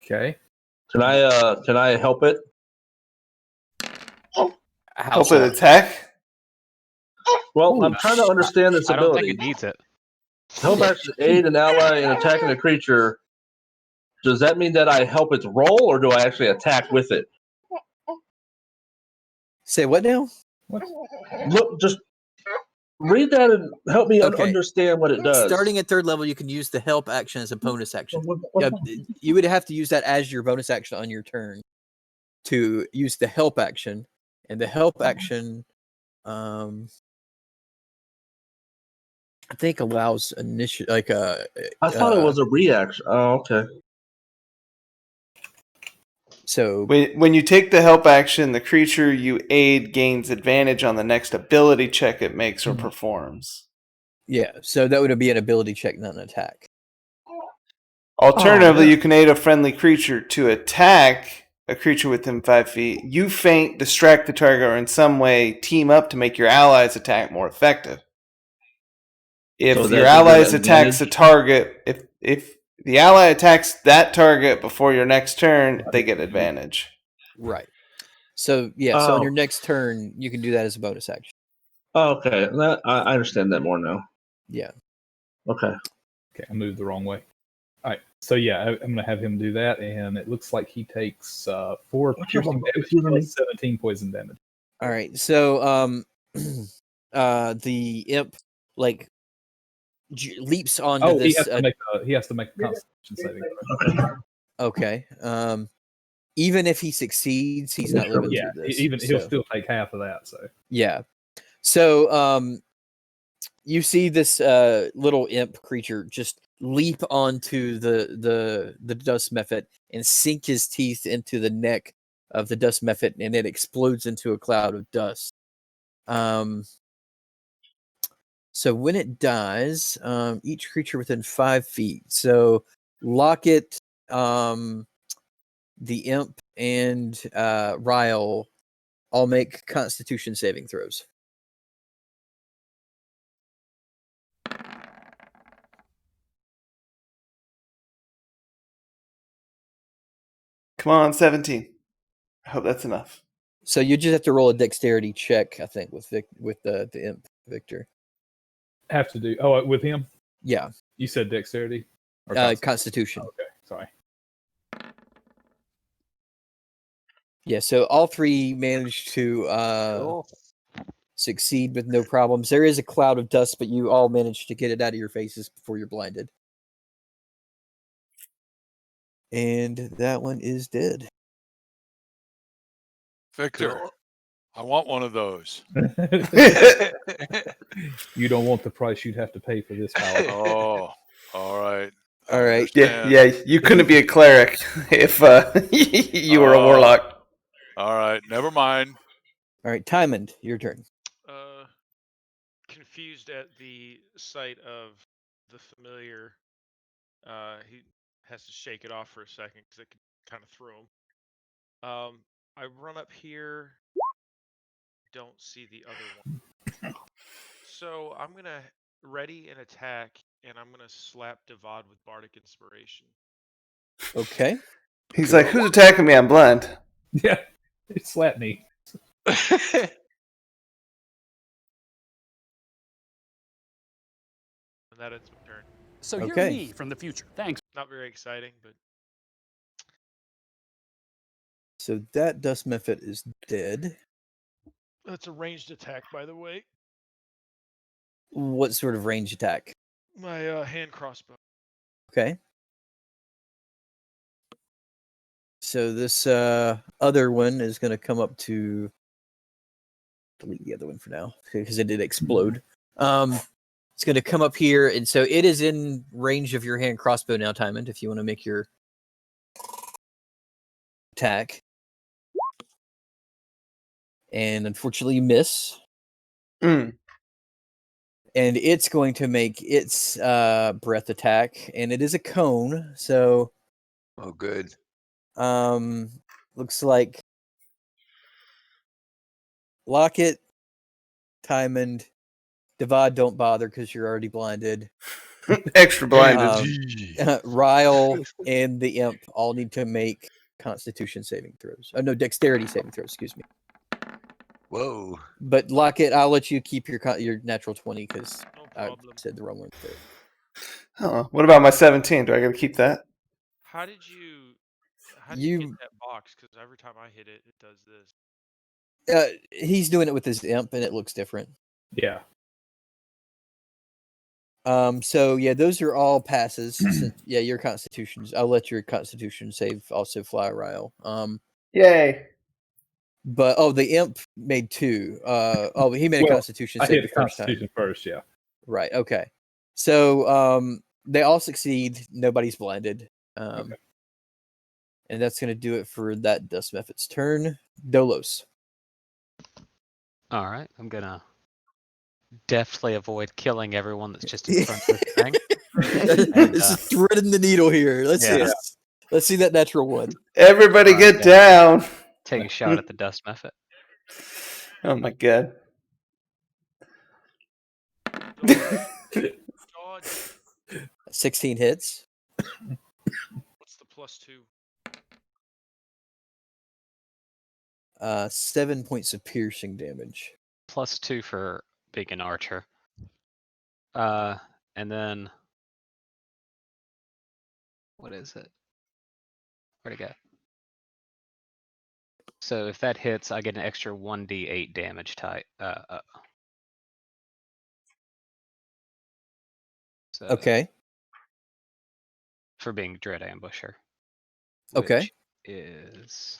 Okay. Can I help it? Help it attack? Well, I'm trying to understand this I don't ability. think it needs it. Help action aid an ally in attacking a creature does that mean that I help it roll, or do I actually attack with it? Say what now? Look, just read that and help me understand what it does. Starting at 3rd level, you can use the help action as a bonus action. What- You would have to use that as your bonus action on your turn to use the help action, and the help action, I think allows initial I thought it was a reaction. Oh, okay. So when you take the help action, the creature you aid gains advantage on the next ability check it makes or performs. yeah, so that would be an ability check, not an attack. Alternatively, you can aid a friendly creature to attack a creature within 5 feet. You feint, distract the target, or in some way team up to make your allies' attack more effective. If your allies attacks a target, if the ally attacks that target before your next turn, they get advantage. Right. So so on your next turn, you can do that as a bonus action. Okay, I understand that more now. Yeah. Okay. Okay, I moved the wrong way. All right, so yeah, I'm going to have him do that, and it looks like he takes 4 piercing damage plus 17 poison damage. All right, so the imp leaps onto this. He has to make a Constitution saving throw. Okay. Even if he succeeds, he's not living through this. He'll still take half of that. So yeah. So you see this little imp creature just leap onto the dust mephit and sink his teeth into the neck of the dust mephit, and it explodes into a cloud of dust. So when it dies, each creature within 5 feet. So Locket, the imp, and Ryle all make Constitution saving throws. Come on, 17. I hope that's enough. So you just have to roll a dexterity check, I think, with the imp, Victor. Have to do with him? Yeah. You said dexterity? Or Constitution. Okay, sorry. Yeah, so all 3 managed to succeed with no problems. There is a cloud of dust, but you all managed to get it out of your faces before you're blinded. And that one is dead. Victor, I want one of those. You don't want the price you'd have to pay for this power. Oh, all right. All right. Yeah. You couldn't be a cleric if you were a warlock. All right. Never mind. All right, Tymond, your turn. Confused at the sight of the familiar, he has to shake it off for a second because it can kind of throw him. I run up here, don't see the other one. So I'm going to ready an attack, and I'm going to slap Devad with Bardic Inspiration. Okay. He's like, who's attacking me? I'm blind. Yeah, he slapped me. And that ends my turn. So you're me from the future. Thanks. Not very exciting, but... So that dust mephit is dead. That's a ranged attack, by the way. What sort of range attack? My hand crossbow. Okay. So this other one is going to come up to... Delete the other one for now, because it did explode. It's going to come up here, and so it is in range of your hand crossbow now, Tymond, if you want to make your attack. And unfortunately, you miss. Mm. And it's going to make its breath attack, and it is a cone, so... Oh, good. Looks like Locket, Tymond, Devad, don't bother because you're already blinded. Extra blinded. Ryle and the imp all need to make Constitution saving throws. Oh, no, Dexterity saving throws, excuse me. Whoa. But Locket, I'll let you keep your natural 20 because I said the wrong one there. Oh, what about my 17? Do I got to keep that? How did you hit You that box? Because every time I hit it, it does this. he's doing it with his imp, and it looks different. Yeah. So yeah, those are all passes. Yeah, your constitutions. I'll let your constitution save also fly, Ryle. Yay. But the imp made 2. He made a constitution I save hit the first constitution time. first, yeah. Right, okay. So they all succeed, nobody's blinded. Okay. And that's gonna do it for that dust method's turn. Dolos. Alright, I'm gonna deftly avoid killing everyone that's just in front of this thing. This is threading the needle here. Let's see that natural one. Everybody get down. Take a shot at the dust method. Oh my god. 16 hits. What's the +2? 7 points of piercing damage. +2 for being an archer. And then what is it? Where'd it go? So if that hits, I get an extra 1d8 damage type. So Okay. For being Dread Ambusher. Okay. Which is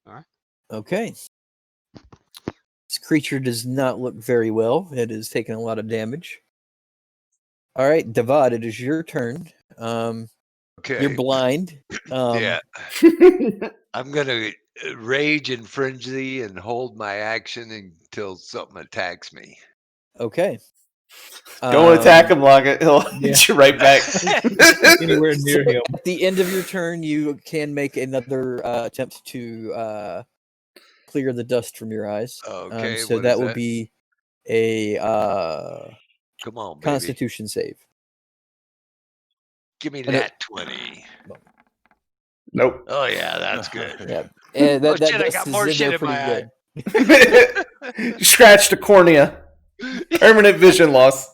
Alright. Okay. This creature does not look very well. It has taken a lot of damage. All right, Devad, it is your turn. Okay. You're blind. Yeah. I'm gonna rage and frenzy and hold my action until something attacks me. Okay. Don't attack him, Lockett. He'll hit you right back. Anywhere near him. At the end of your turn, you can make another attempt to clear the dust from your eyes. Okay, so what that is will that? be a Come on, baby. Constitution save. Give me And that 20. Nope. Oh yeah, that's good. Yeah. And that shit, I dust got is more in shit there in pretty my good. You scratched a cornea. Permanent vision loss.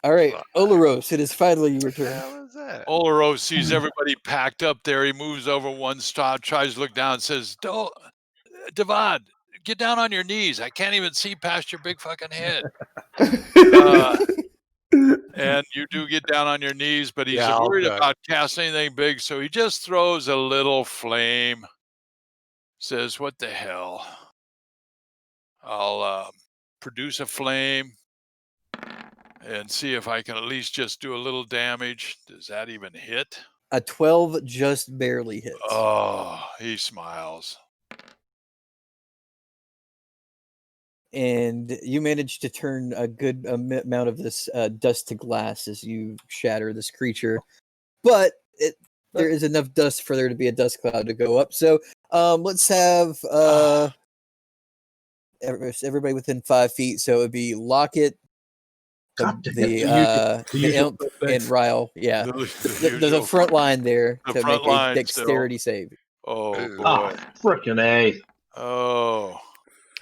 All right, Olaros, it is finally your turn. What was that? Olaro sees everybody packed up there. He moves over one stop, tries to look down, says, Devad, get down on your knees. I can't even see past your big fucking head. And you do get down on your knees, but he's worried about casting anything big, so he just throws a little flame. Says, what the hell? I'll produce a flame and see if I can at least just do a little damage. Does that even hit? A 12 just barely hits. Oh, he smiles. And you manage to turn a good amount of this dust to glass as you shatter this creature. But there is enough dust for there to be a dust cloud to go up. So let's have everybody within 5 feet. So it would be Lockett, the imp, and Ryle. Yeah, there's a front line there to make a dexterity save. Oh boy! Frickin' A! Oh,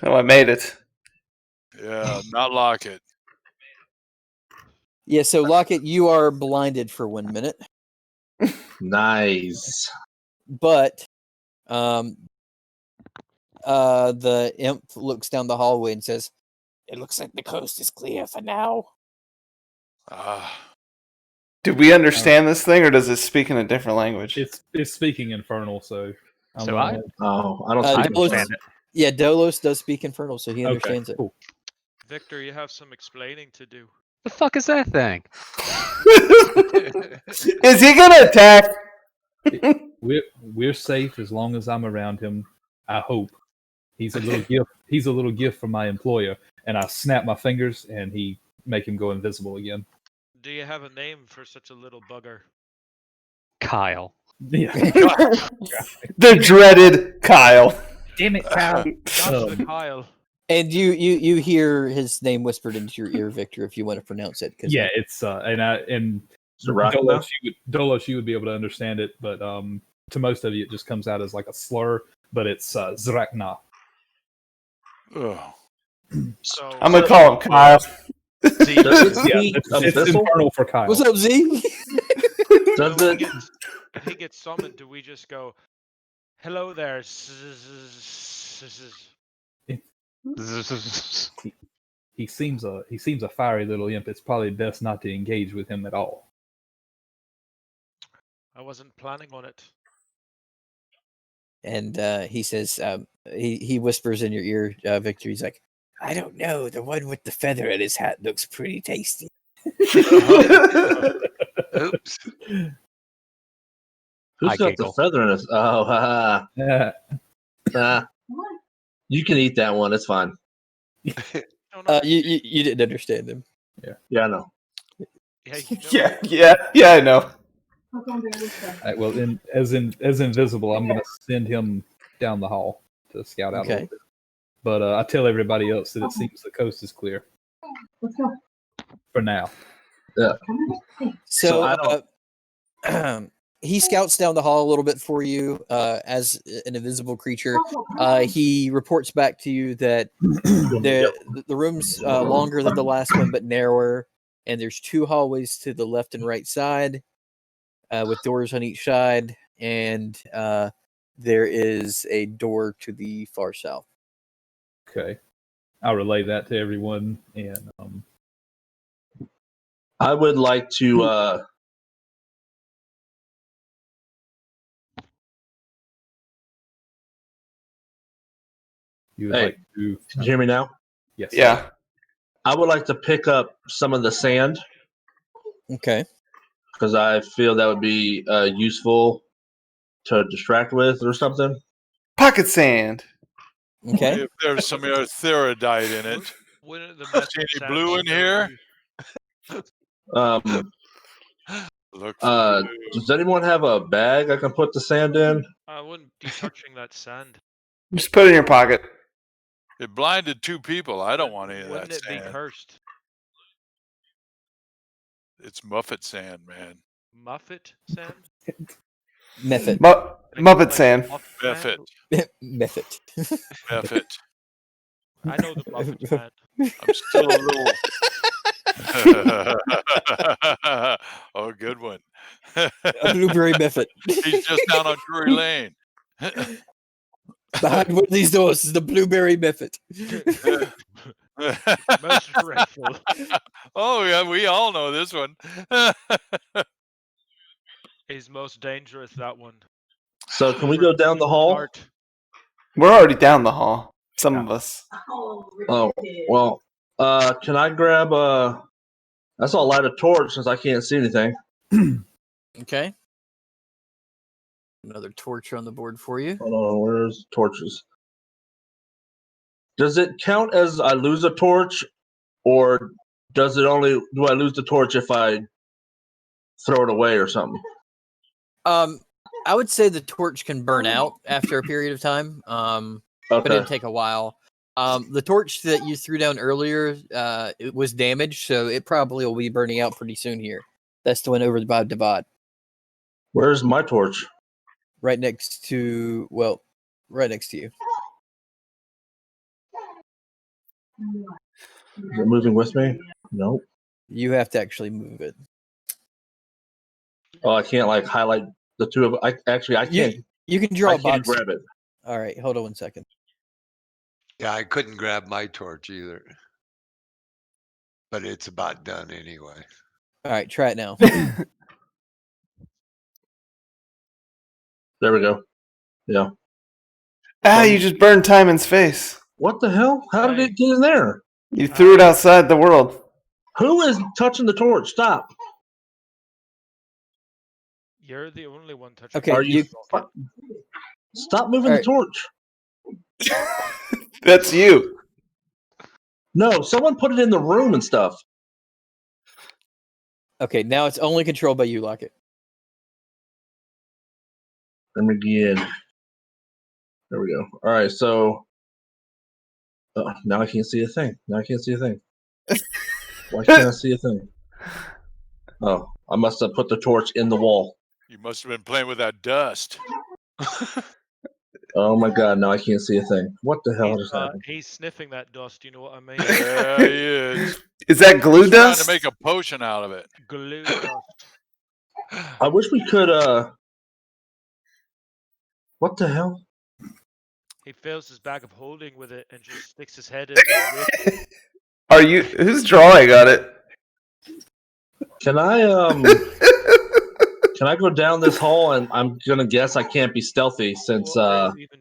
I made it. Yeah, not Lockett. Yeah, so Lockett, you are blinded for 1 minute. Nice. But the imp looks down the hallway and says, "It looks like the coast is clear for now." Do we understand this thing, or does it speak in a different language? It's speaking Infernal, so I don't speak Dolos, yeah, Dolos does speak Infernal, so he understands it. Cool. Victor, you have some explaining to do. The fuck is that thing? Is he gonna attack? We're safe as long as I'm around him. I hope. He's a little gift. He's a little gift from my employer, and I snap my fingers, and he make him go invisible again. Do you have a name for such a little bugger? Kyle. Yeah. The dreaded Kyle. Damn it, Kyle. Not the Kyle. And you hear his name whispered into your ear, Victor, if you want to pronounce it. Yeah, it's and Dolos, you would be able to understand it, but to most of you, it just comes out as like a slur. But it's Zrakna. Oh. So I'm gonna call him Kyle. See, Does it Yeah, speak it's abyssal? infernal for Kyle. What's up, Z? Does when it? he gets summoned, do we just go, "Hello there"? He seems a fiery little imp. It's probably best not to engage with him at all. I wasn't planning on it. And he says, he whispers in your ear, Victor. He's like, I don't know. The one with the feather in his hat looks pretty tasty. Oops. Who's I got giggle. the feather in his? Oh, Yeah. you can eat that one. It's fine. No, no. You didn't understand him. Yeah, I know. Yeah, you know. Yeah, I know. Right, well, as invisible, I'm going to send him down the hall to scout out a Okay. little bit. But I tell everybody else that it seems the coast is clear for now. Yeah. So I don't. he scouts down the hall a little bit for you as an invisible creature. He reports back to you that the room's longer than the last one, but narrower. And there's 2 hallways to the left and right side with doors on each side. And there is a door to the far south. Okay. I'll relay that to everyone. And I would like to. you would Hey, like to. Can you hear me now? Yes. Yeah. I would like to pick up some of the sand Okay. because I feel that would be useful to distract with or something. Pocket sand. Okay. If there's some etheridite in it. Wouldn't the See method any sound blue in still here? be- Look for blue. Does anyone have a bag I can put the sand in? I wouldn't be touching that sand. Just put it in your pocket. It blinded 2 people. I don't want any of Wouldn't that it be sand. cursed? It's Muffet sand, man. Muffet sand? Method. Muppet sand. Muffet. Method. Muffet. I know the Muffet sand. I'm still a little. Oh, good one. A blueberry method. He's just down on Drury Lane. Behind one of these doors is the blueberry method. Most dreadful. Oh, yeah, we all know this one. Is most dangerous, that one. So can we go down the hall? Start. We're already down the hall. Some of us. Oh, well, can I grab that's all light a torch since I can't see anything. Okay. Another torch on the board for you. Hold on, where's torches? Does it count as I lose a torch, or do I lose the torch if I throw it away or something? I would say the torch can burn out after a period of time. But Okay. it'd take a while. The torch that you threw down earlier, it was damaged, so it probably will be burning out pretty soon here. That's the one over by Devad. Where's my torch? Right next to you. Is it moving with me? Nope. You have to actually move it. Oh, I can't like highlight the two of. I can't. You can draw I a can't box. grab it. All right, hold on 1 second. Yeah, I couldn't grab my torch either. But it's about done anyway. All right, try it now. There we go. Yeah. You just burned Timon's face. What the hell? How did it get in there? You threw it outside the world. Who is touching the torch? Stop. You're the only one touching. Okay, Are you? Stop moving the torch. That's you. No, someone put it in the room and stuff. Okay, now it's only controlled by you, Lockett. Let me get. There we go. All right, so now I can't see a thing. Why can't I see a thing? Oh, I must have put the torch in the wall. You must have been playing with that dust. Oh my god! Now I can't see a thing. What the hell He's, just happened? he's sniffing that dust. You know what I mean? Yeah, he is. Is that glue He's trying to dust? make a potion out of it. Glue dust. I wish we could. What the hell? He fills his bag of holding with it and just sticks his head in the wick. Are you? Who's drawing on it? Can I Can I go down this hall? And I'm gonna guess I can't be stealthy since. What are you even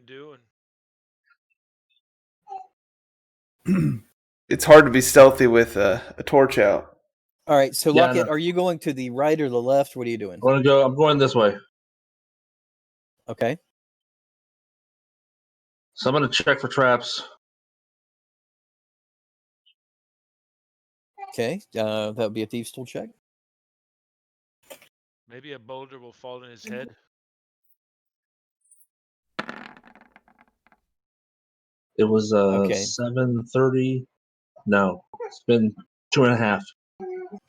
doing? It's hard to be stealthy with a torch out. All right, so Yeah, Lockett, no. are you going to the right or the left? What are you doing? I'm going this way. Okay. So I'm gonna check for traps. Okay. That would be a thieves' tool check. Maybe a boulder will fall in his head. It was Okay. 7:30. No, it's been 2.5.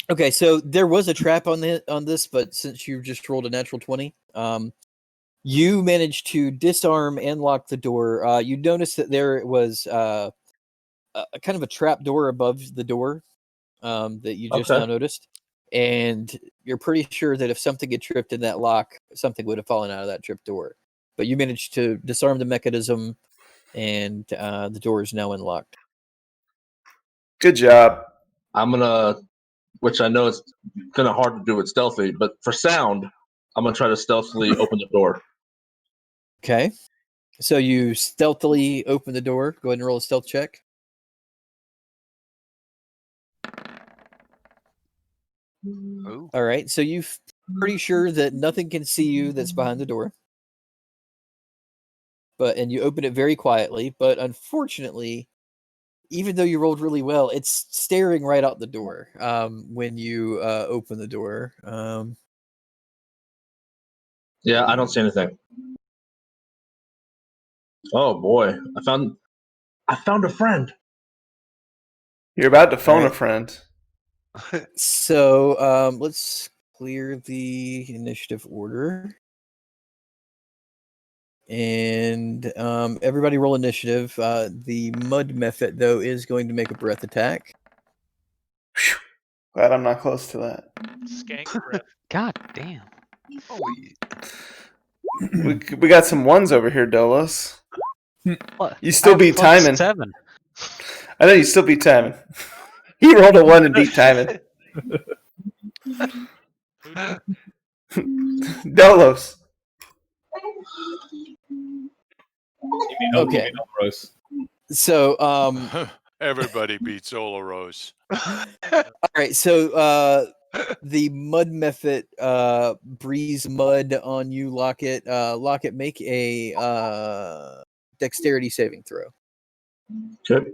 Okay, so there was a trap on this, but since you just rolled a natural 20, you managed to disarm and lock the door. You noticed that there was a kind of a trap door above the door that you just now noticed, and you're pretty sure that if something had tripped in that lock, something would have fallen out of that trip door. But you managed to disarm the mechanism, and the door is now unlocked. Good job. I'm gonna, which I know it's kind of hard to do with stealthy, but for sound, I'm gonna try to stealthily open the door. Okay, so you stealthily open the door. Go ahead and roll a stealth check. Ooh. All right, so you're pretty sure that nothing can see you that's behind the door. And you open it very quietly, but unfortunately, even though you rolled really well, it's staring right out the door when you open the door. Yeah, I don't see anything. Oh boy, I found a friend. You're about to phone Right. a friend. So let's clear the initiative order. And everybody roll initiative. The mud method, though, is going to make a breath attack. Glad I'm not close to that. Skank breath. God damn. Oh, We got some ones over here, Dolos. What? You still beat timing. 7. I know you still beat timing. He rolled a 1 and beat timing. Dolos. Okay. So Everybody beats Olaros. all right, so the mud method breeze mud on you, Lockett. Lockett, make a dexterity saving throw. Okay.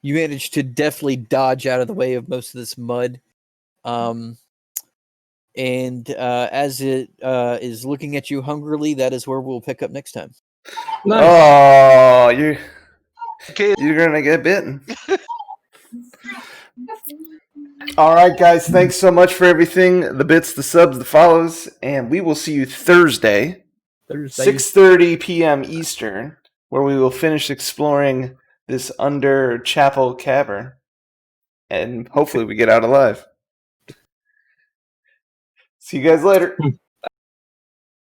You managed to deftly dodge out of the way of most of this mud. And as it is looking at you hungrily, that is where we'll pick up next time. Nice. Oh, you're gonna get bitten. All right, guys. Thanks so much for everything. The bits, the subs, the follows, and we will see you Thursday. 6:30 p.m. Eastern, where we will finish exploring this under chapel cavern, and hopefully we get out alive. See you guys later.